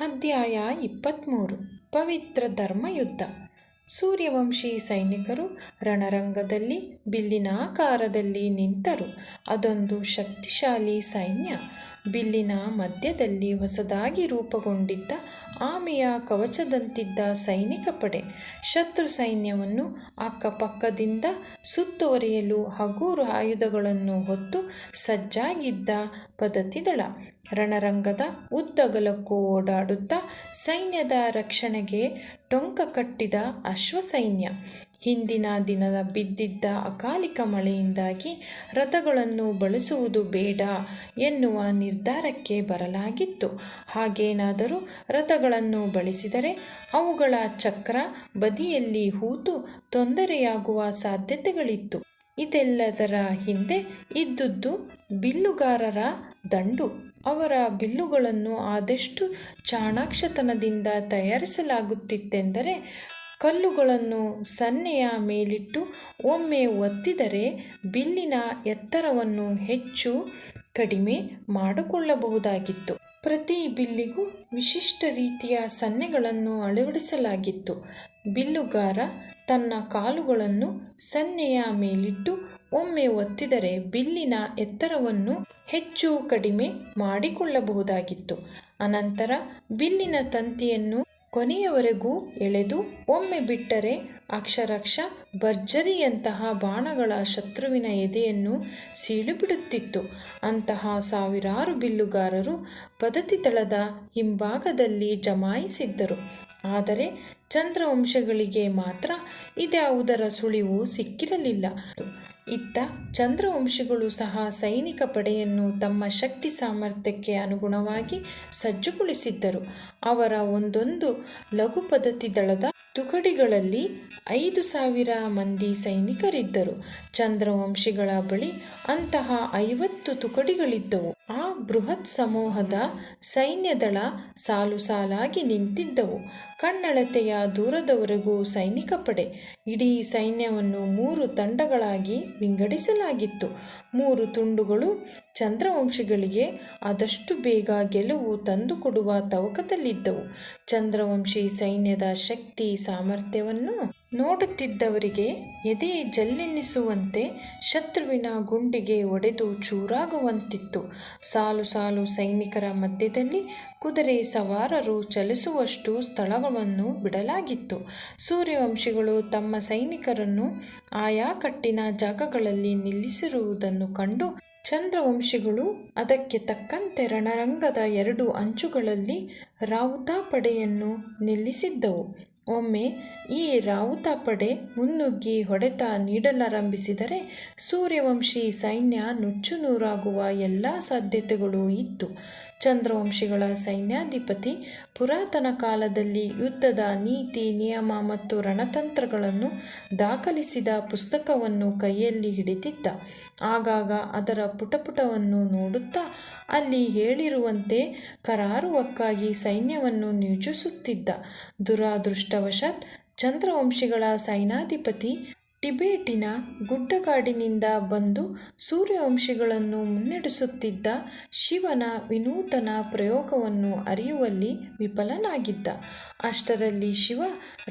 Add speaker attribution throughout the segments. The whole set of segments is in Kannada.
Speaker 1: ಅಧ್ಯಾಯ 23 ಪವಿತ್ರ ಧರ್ಮಯುದ್ಧ. ಸೂರ್ಯವಂಶಿ ಸೈನಿಕರು ರಣರಂಗದಲ್ಲಿ ಬಿಲ್ಲಿನಾಕಾರದಲ್ಲಿ ನಿಂತರು. ಅದೊಂದು ಶಕ್ತಿಶಾಲಿ ಸೈನ್ಯ. ಬಿಲ್ಲಿನ ಮಧ್ಯದಲ್ಲಿ ಹೊಸದಾಗಿ ರೂಪುಗೊಂಡಿದ್ದ ಆಮೆಯ ಕವಚದಂತಿದ್ದ ಸೈನಿಕ ಪಡೆ ಶತ್ರು ಸೈನ್ಯವನ್ನು ಅಕ್ಕಪಕ್ಕದಿಂದ ಸುತ್ತುವರಿಯಲು ಹಗೂರು ಆಯುಧಗಳನ್ನು ಹೊತ್ತು ಸಜ್ಜಾಗಿದ್ದ ಪದ್ಧತಿ ದಳ. ರಣರಂಗದ ಉದ್ದಗಲಕ್ಕೂ ಓಡಾಡುತ್ತಾ ಸೈನ್ಯದ ರಕ್ಷಣೆಗೆ ಟೊಂಕ ಕಟ್ಟಿದ ಅಶ್ವಸೈನ್ಯ. ಹಿಂದಿನ ದಿನ ಬಿದ್ದಿದ್ದ ಅಕಾಲಿಕ ಮಳೆಯಿಂದಾಗಿ ರಥಗಳನ್ನು ಬಳಸುವುದು ಬೇಡ ಎನ್ನುವ ನಿರ್ಧಾರಕ್ಕೆ ಬರಲಾಗಿತ್ತು. ಹಾಗೇನಾದರೂ ರಥಗಳನ್ನು ಬಳಸಿದರೆ ಅವುಗಳ ಚಕ್ರ ಬದಿಯಲ್ಲಿ ಹೂತು ತೊಂದರೆಯಾಗುವ ಸಾಧ್ಯತೆಗಳಿತ್ತು. ಇದೆಲ್ಲದರ ಹಿಂದೆ ಇದ್ದುದು ಬಿಲ್ಲುಗಾರರ ದಂಡು. ಅವರ ಬಿಲ್ಲುಗಳನ್ನು ಆದಷ್ಟು ಚಾಣಾಕ್ಷತನದಿಂದ ತಯಾರಿಸಲಾಗುತ್ತಿತ್ತೆಂದರೆ ಕಲ್ಲುಗಳನ್ನು ಸನ್ನೆಯ ಮೇಲಿಟ್ಟು ಒಮ್ಮೆ ಒತ್ತಿದರೆ ಬಿಲ್ಲಿನ ಎತ್ತರವನ್ನು ಹೆಚ್ಚು ಕಡಿಮೆ ಮಾಡಿಕೊಳ್ಳಬಹುದಾಗಿತ್ತು. ಪ್ರತಿ ಬಿಲ್ಲಿಗೂ ವಿಶಿಷ್ಟ ರೀತಿಯ ಸನ್ನೆಗಳನ್ನು ಅಳವಡಿಸಲಾಗಿತ್ತು. ಬಿಲ್ಲುಗಾರ ತನ್ನ ಕಾಲುಗಳನ್ನು ಸನ್ನೆಯ ಮೇಲಿಟ್ಟು ಒಮ್ಮೆ ಒತ್ತಿದರೆ ಬಿಲ್ಲಿನ ಎತ್ತರವನ್ನು ಹೆಚ್ಚು ಕಡಿಮೆ ಮಾಡಿಕೊಳ್ಳಬಹುದಾಗಿತ್ತು. ಅನಂತರ ಬಿಲ್ಲಿನ ತಂತಿಯನ್ನು ಕೊನೆಯವರೆಗೂ ಎಳೆದು ಒಮ್ಮೆ ಬಿಟ್ಟರೆ ಅಕ್ಷರಶಃ ಭರ್ಜರಿಯಂತಹ ಬಾಣಗಳ ಶತ್ರುವಿನ ಎದೆಯನ್ನು ಸೀಳುಬಿಡುತ್ತಿತ್ತು. ಅಂತಹ ಸಾವಿರಾರು ಬಿಲ್ಲುಗಾರರು ಪದ್ಧತಿ ದಳದ ಹಿಂಭಾಗದಲ್ಲಿ ಜಮಾಯಿಸಿದ್ದರು. ಆದರೆ ಚಂದ್ರವಂಶಗಳಿಗೆ ಮಾತ್ರ ಇದ್ಯಾವುದರ ಸುಳಿವು ಸಿಕ್ಕಿರಲಿಲ್ಲ. ಇತ್ತ ಚಂದ್ರವಂಶಿಗಳು ಸಹ ಸೈನಿಕ ಪಡೆಯನ್ನು ತಮ್ಮ ಶಕ್ತಿ ಸಾಮರ್ಥ್ಯಕ್ಕೆ ಅನುಗುಣವಾಗಿ ಸಜ್ಜುಗೊಳಿಸಿದ್ದರು. ಅವರ ಒಂದೊಂದು ಲಘು ಪದ್ಧತಿ ದಳದ ತುಕಡಿಗಳಲ್ಲಿ 5,000 ಮಂದಿ ಸೈನಿಕರಿದ್ದರು. ಚಂದ್ರವಂಶಿಗಳ ಬಳಿ ಅಂತಹ 50 ತುಕಡಿಗಳಿದ್ದವು. ಆ ಬೃಹತ್ ಸಮೂಹದ ಸೈನ್ಯದಳ ಸಾಲು ಸಾಲಾಗಿ ನಿಂತಿದ್ದವು. ಕಣ್ಣಳತೆಯ ದೂರದವರೆಗೂ ಸೈನಿಕ ಪಡೆ. ಇಡೀ ಸೈನ್ಯವನ್ನು 3 ತಂಡಗಳಾಗಿ ವಿಂಗಡಿಸಲಾಗಿತ್ತು. 3 ತುಂಡುಗಳು ಚಂದ್ರವಂಶಿಗಳಿಗೆ ಆದಷ್ಟು ಬೇಗ ಗೆಲುವು ತಂದುಕೊಡುವ ತವಕದಲ್ಲಿದ್ದವು. ಚಂದ್ರವಂಶಿ ಸೈನ್ಯದ ಶಕ್ತಿ ಸಾಮರ್ಥ್ಯವನ್ನು ನೋಡುತ್ತಿದ್ದವರಿಗೆ ಎದೆ ಜಲ್ಲೆನ್ನಿಸುವಂತೆ, ಶತ್ರುವಿನ ಗುಂಡಿಗೆ ಒಡೆದು ಚೂರಾಗುವಂತಿತ್ತು. ಸಾಲು ಸಾಲು ಸೈನಿಕರ ಮಧ್ಯದಲ್ಲಿ ಕುದುರೆ ಸವಾರರು ಚಲಿಸುವಷ್ಟು ಸ್ಥಳವನ್ನು ಬಿಡಲಾಗಿತ್ತು. ಸೂರ್ಯವಂಶಿಗಳು ತಮ್ಮ ಸೈನಿಕರನ್ನು ಆಯಾ ಕಟ್ಟಿನ ಜಾಗಗಳಲ್ಲಿ ನಿಲ್ಲಿಸಿರುವುದನ್ನು ಕಂಡು ಚಂದ್ರವಂಶಿಗಳು ಅದಕ್ಕೆ ತಕ್ಕಂತೆ ರಣರಂಗದ 2 ಅಂಚುಗಳಲ್ಲಿ ರಾವುತ ಪಡೆಯನ್ನು ನಿಲ್ಲಿಸಿದ್ದವು. ಒಮ್ಮೆ ಈ ರಾವುತ ಪಡೆ ಮುನ್ನುಗ್ಗಿ ಹೊಡೆತ ನೀಡಲಾರಂಭಿಸಿದರೆ ಸೂರ್ಯವಂಶಿ ಸೈನ್ಯ ನುಚ್ಚುನೂರಾಗುವ ಎಲ್ಲ ಸಾಧ್ಯತೆಗಳೂ ಇತ್ತು. ಚಂದ್ರವಂಶಿಗಳ ಸೈನ್ಯಾಧಿಪತಿ ಪುರಾತನ ಕಾಲದಲ್ಲಿ ಯುದ್ಧದ ನೀತಿ ನಿಯಮ ಮತ್ತು ರಣತಂತ್ರಗಳನ್ನು ದಾಖಲಿಸಿದ ಪುಸ್ತಕವನ್ನು ಕೈಯಲ್ಲಿ ಹಿಡಿದಿದ್ದ. ಆಗಾಗ ಅದರ ಪುಟಪುಟವನ್ನು ನೋಡುತ್ತಾ ಅಲ್ಲಿ ಹೇಳಿರುವಂತೆ ಕರಾರುವಕ್ಕಾಗಿ ಸೈನ್ಯವನ್ನು ನಿಯೋಜಿಸುತ್ತಿದ್ದ. ದುರಾದೃಷ್ಟವಶಾತ್ ಚಂದ್ರವಂಶಿಗಳ ಸೈನ್ಯಾಧಿಪತಿ ಟಿಬೇಟಿನ ಗುಡ್ಡಗಾಡಿನಿಂದ ಬಂದು ಸೂರ್ಯವಂಶಿಗಳನ್ನು ಮುನ್ನಡೆಸುತ್ತಿದ್ದ ಶಿವನ ವಿನೂತನ ಪ್ರಯೋಗವನ್ನು ಅರಿಯುವಲ್ಲಿ ವಿಫಲನಾಗಿದ್ದ. ಅಷ್ಟರಲ್ಲಿ ಶಿವ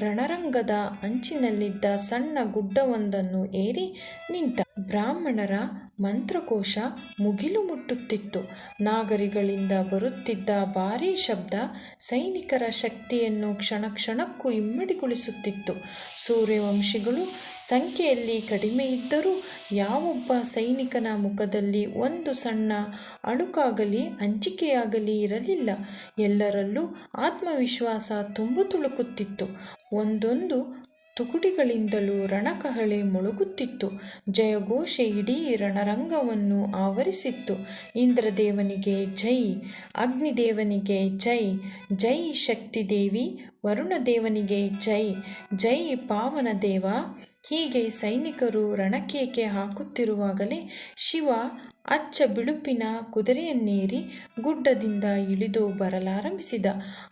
Speaker 1: ರಣರಂಗದ ಅಂಚಿನಲ್ಲಿದ್ದ ಸಣ್ಣ ಗುಡ್ಡವೊಂದನ್ನು ಏರಿ ನಿಂತ. ಬ್ರಾಹ್ಮಣರ ಮಂತ್ರಕೋಶ ಮುಗಿಲು ಮುಟ್ಟುತ್ತಿತ್ತು. ನಾಗರಿಗಳಿಂದ ಬರುತ್ತಿದ್ದ ಭಾರೀ ಶಬ್ದ ಸೈನಿಕರ ಶಕ್ತಿಯನ್ನು ಕ್ಷಣ ಕ್ಷಣಕ್ಕೂ ಇಮ್ಮಡಿಗೊಳಿಸುತ್ತಿತ್ತು. ಸೂರ್ಯವಂಶಿಗಳು ಸಂಖ್ಯೆಯಲ್ಲಿ ಕಡಿಮೆಯಿದ್ದರೂ ಯಾವೊಬ್ಬ ಸೈನಿಕನ ಮುಖದಲ್ಲಿ ಒಂದು ಸಣ್ಣ ಅಳುಕಾಗಲಿ ಅಂಜಿಕೆಯಾಗಲಿ ಇರಲಿಲ್ಲ. ಎಲ್ಲರಲ್ಲೂ ಆತ್ಮವಿಶ್ವಾಸ ತುಂಬು ತುಳುಕುತ್ತಿತ್ತು. ಒಂದೊಂದು ತುಕಡಿಗಳಿಂದಲೂ ರಣಕಹಳೆ ಮೊಳಗುತ್ತಿತ್ತು. ಜಯಘೋಷ ಇಡೀ ರಣರಂಗವನ್ನು ಆವರಿಸಿತ್ತು. ಇಂದ್ರದೇವನಿಗೆ ಜೈ, ಅಗ್ನಿದೇವನಿಗೆ ಜೈ, ಜೈ ಶಕ್ತಿದೇವಿ, ವರುಣದೇವನಿಗೆ ಜೈ, ಜೈ ಪಾವನದೇವ. ಹೀಗೆ ಸೈನಿಕರು ರಣಕೇಕೆ ಹಾಕುತ್ತಿರುವಾಗಲೇ ಶಿವ ಅಚ್ಚ ಬಿಳುಪಿನ ಕುದುರೆಯನ್ನೇರಿ ಗುಡ್ಡದಿಂದ ಇಳಿದು ಬರಲಾರಂಭಿಸಿದ.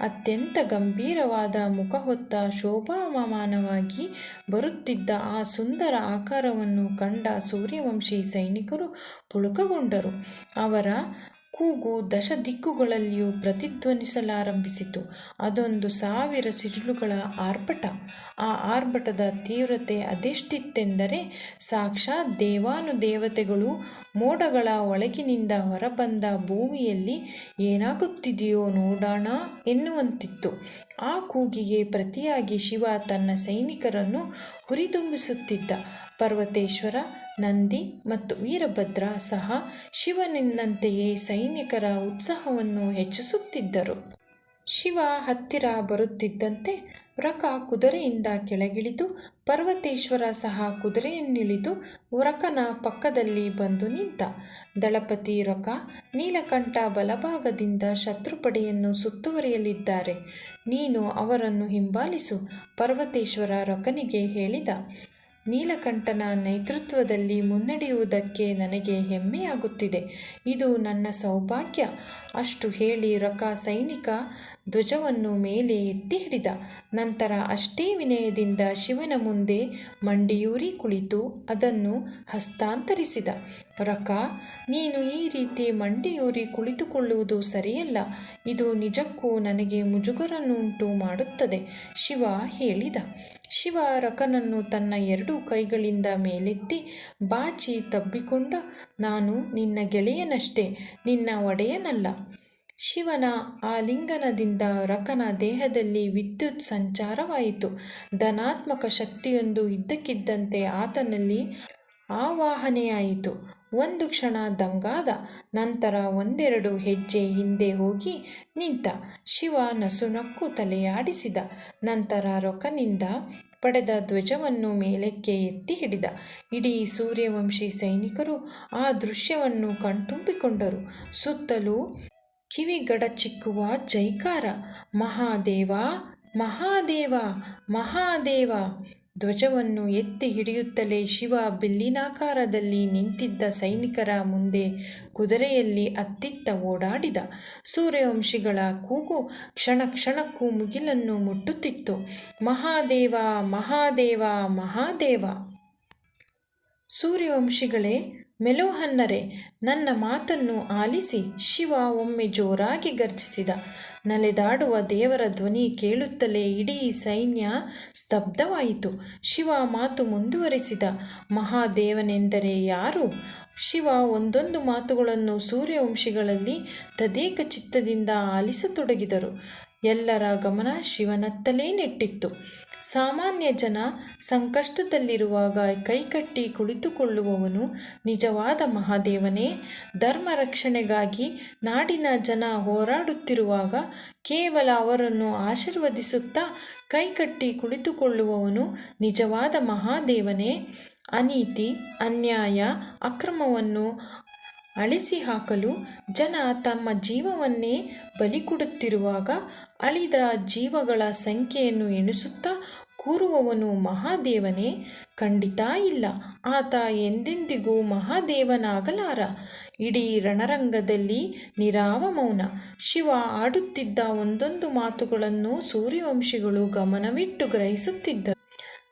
Speaker 1: ಅತ್ಯಂತ ಗಂಭೀರವಾದ ಮುಖ ಹೊತ್ತ ಶೋಭಾಮಾನವಾಗಿ ಬರುತ್ತಿದ್ದ ಆ ಸುಂದರ ಆಕಾರವನ್ನು ಕಂಡ ಸೂರ್ಯವಂಶಿ ಸೈನಿಕರು ಪುಳಕಗೊಂಡರು. ಅವರ ಕೂಗು ದಶ ದಿಕ್ಕುಗಳಲ್ಲಿಯೂ ಪ್ರತಿಧ್ವನಿಸಲಾರಂಭಿಸಿತು. ಅದೊಂದು 1000 ಸಿಡಿಲುಗಳ ಆರ್ಭಟ. ಆ ಆರ್ಭಟದ ತೀವ್ರತೆ ಅದೆಷ್ಟಿತ್ತೆಂದರೆ ಸಾಕ್ಷಾತ್ ದೇವಾನುದೇವತೆಗಳು ಮೋಡಗಳ ಒಳಗಿನಿಂದ ಹೊರಬಂದ ಭೂಮಿಯಲ್ಲಿ ಏನಾಗುತ್ತಿದೆಯೋ ನೋಡೋಣ ಎನ್ನುವಂತಿತ್ತು. ಆ ಕೂಗಿಗೆ ಪ್ರತಿಯಾಗಿ ಶಿವ ತನ್ನ ಸೈನಿಕರನ್ನು ಹುರಿದುಂಬಿಸುತ್ತಿದ್ದ. ಪರ್ವತೇಶ್ವರ, ನಂದಿ ಮತ್ತು ವೀರಭದ್ರ ಸಹ ಶಿವನಿನ್ನಂತೆಯೇ ಸೈನಿಕರ ಉತ್ಸಾಹವನ್ನು ಹೆಚ್ಚಿಸುತ್ತಿದ್ದರು. ಶಿವ ಹತ್ತಿರ ಬರುತ್ತಿದ್ದಂತೆ ವ್ರಕ ಕುದುರೆಯಿಂದ ಕೆಳಗಿಳಿದು, ಪರ್ವತೇಶ್ವರ ಸಹ ಕುದುರೆಯನ್ನಿಳಿದು ವ್ರಕನ ಪಕ್ಕದಲ್ಲಿ ಬಂದು ನಿಂತ. ದಳಪತಿ ವ್ರಕ, ನೀಲಕಂಠ ಬಲಭಾಗದಿಂದ ಶತ್ರುಪಡೆಯನ್ನು ಸುತ್ತುವರಿಯಲಿದ್ದಾರೆ. ನೀನು ಅವರನ್ನು ಹಿಂಬಾಲಿಸು, ಪರ್ವತೇಶ್ವರ ವ್ರಕನಿಗೆ ಹೇಳಿದ. ನೀಲಕಂಠನ ನೇತೃತ್ವದಲ್ಲಿ ಮುನ್ನಡೆಯುವುದಕ್ಕೆ ನನಗೆ ಹೆಮ್ಮೆಯಾಗುತ್ತಿದೆ. ಇದು ನನ್ನ ಸೌಭಾಗ್ಯ. ಅಷ್ಟು ಹೇಳಿ ವ್ರಕ ಸೈನಿಕ ಧ್ವಜವನ್ನು ಮೇಲೆ ಎತ್ತಿ ಹಿಡಿದ. ನಂತರ ಅಷ್ಟೇ ವಿನಯದಿಂದ ಶಿವನ ಮುಂದೆ ಮಂಡಿಯೂರಿ ಕುಳಿತು ಅದನ್ನು ಹಸ್ತಾಂತರಿಸಿದ. ವ್ರಕ, ನೀನು ಈ ರೀತಿ ಮಂಡಿಯೂರಿ ಕುಳಿತುಕೊಳ್ಳುವುದು ಸರಿಯಲ್ಲ. ಇದು ನಿಜಕ್ಕೂ ನನಗೆ ಮುಜುಗರವನ್ನುಂಟು ಮಾಡುತ್ತದೆ, ಶಿವ ಹೇಳಿದ. ಶಿವ ವ್ರಕನನ್ನು ತನ್ನ 2 ಕೈಗಳಿಂದ ಮೇಲೆತ್ತಿ ಬಾಚಿ ತಬ್ಬಿಕೊಂಡ. ನಾನು ನಿನ್ನ ಗೆಳೆಯನಷ್ಟೇ, ನಿನ್ನ ಒಡೆಯನಲ್ಲ. ಶಿವನ ಆಲಿಂಗನದಿಂದ ವ್ರಕನ ದೇಹದಲ್ಲಿ ವಿದ್ಯುತ್ ಸಂಚಾರವಾಯಿತು. ಧನಾತ್ಮಕ ಶಕ್ತಿಯೊಂದು ಇದ್ದಕ್ಕಿದ್ದಂತೆ ಆತನಲ್ಲಿ ಆವಾಹನೆಯಾಯಿತು. ಒಂದು ಕ್ಷಣ ದಂಗಾದ. ನಂತರ 1-2 ಹೆಜ್ಜೆ ಹಿಂದೆ ಹೋಗಿ ನಿಂತ. ಶಿವ ನಸುನಕ್ಕು ತಲೆಯಾಡಿಸಿದ. ನಂತರ ವ್ರಕನಿಂದ ಪಡೆದ ಧ್ವಜವನ್ನು ಮೇಲಕ್ಕೆ ಎತ್ತಿ ಹಿಡಿದ. ಇಡೀ ಸೂರ್ಯವಂಶಿ ಸೈನಿಕರು ಆ ದೃಶ್ಯವನ್ನು ಕಣ್ತುಂಬಿಕೊಂಡರು. ಸುತ್ತಲೂ ಕಿವಿಗಡಚಿಕ್ಕುವ ಜೈಕಾರ, ಮಹಾದೇವ, ಮಹಾದೇವ, ಮಹಾದೇವ. ಧ್ವಜವನ್ನು ಎತ್ತಿ ಹಿಡಿಯುತ್ತಲೇ ಶಿವ ಬಿಲ್ಲಿನಾಕಾರದಲ್ಲಿ ನಿಂತಿದ್ದ ಸೈನಿಕರ ಮುಂದೆ ಕುದುರೆಯಲ್ಲಿ ಅತ್ತಿತ್ತ ಓಡಾಡಿದ. ಸೂರ್ಯವಂಶಿಗಳ ಕೂಗು ಕ್ಷಣ ಕ್ಷಣಕ್ಕೂ ಮುಗಿಲನ್ನು ಮುಟ್ಟುತ್ತಿತ್ತು. ಮಹಾದೇವ, ಮಹಾದೇವ, ಮಹಾದೇವ. ಸೂರ್ಯವಂಶಿಗಳೇ, ಮೆಲೋಹನ್ನರೇ, ನನ್ನ ಮಾತನ್ನು ಆಲಿಸಿ. ಶಿವ ಒಮ್ಮೆ ಜೋರಾಗಿ ಗರ್ಜಿಸಿದ. ನಲಿದಾಡುವ ದೇವರ ಧ್ವನಿ ಕೇಳುತ್ತಲೇ ಇಡೀ ಸೈನ್ಯ ಸ್ತಬ್ಧವಾಯಿತು. ಶಿವ ಮಾತು ಮುಂದುವರಿಸಿದ. ಮಹಾದೇವನೆಂದರೆ ಯಾರು? ಶಿವ ಒಂದೊಂದು ಮಾತುಗಳನ್ನು ಸೂರ್ಯವಂಶಿಗಳಲ್ಲಿ ತದೇಕ ಚಿತ್ತದಿಂದ ಆಲಿಸತೊಡಗಿದರು. ಎಲ್ಲರ ಗಮನ ಶಿವನತ್ತಲೇ ನೆಟ್ಟಿತ್ತು. ಸಾಮಾನ್ಯ ಜನ ಸಂಕಷ್ಟದಲ್ಲಿರುವಾಗ ಕೈಕಟ್ಟಿ ಕುಳಿತುಕೊಳ್ಳುವವನು ನಿಜವಾದ ಮಹಾದೇವನೇ? ಧರ್ಮ ರಕ್ಷಣೆಗಾಗಿ ನಾಡಿನ ಜನ ಹೋರಾಡುತ್ತಿರುವಾಗ ಕೇವಲ ಅವರನ್ನು ಆಶೀರ್ವದಿಸುತ್ತಾ ಕೈಕಟ್ಟಿ ಕುಳಿತುಕೊಳ್ಳುವವನು ನಿಜವಾದ ಮಹಾದೇವನೇ? ಅನೀತಿ, ಅನ್ಯಾಯ, ಅಕ್ರಮವನ್ನು ಅಳಿಸಿಹಾಕಲು ಜನ ತಮ್ಮ ಜೀವವನ್ನೇ ಬಲಿ ಕೊಡುತ್ತಿರುವಾಗ ಅಳಿದ ಜೀವಗಳ ಸಂಖ್ಯೆಯನ್ನು ಎಣಿಸುತ್ತಾ ಕೂರುವವನು ಮಹಾದೇವನೇ? ಖಂಡಿತ ಇಲ್ಲ. ಆತ ಎಂದೆಂದಿಗೂ ಮಹಾದೇವನಾಗಲಾರ. ಇಡೀ ರಣರಂಗದಲ್ಲಿ ನಿರಾವ ಮೌನ. ಶಿವ ಆಡುತ್ತಿದ್ದ ಒಂದೊಂದು ಮಾತುಗಳನ್ನು ಸೂರ್ಯವಂಶಿಗಳು ಗಮನವಿಟ್ಟು ಗ್ರಹಿಸುತ್ತಿದ್ದರು.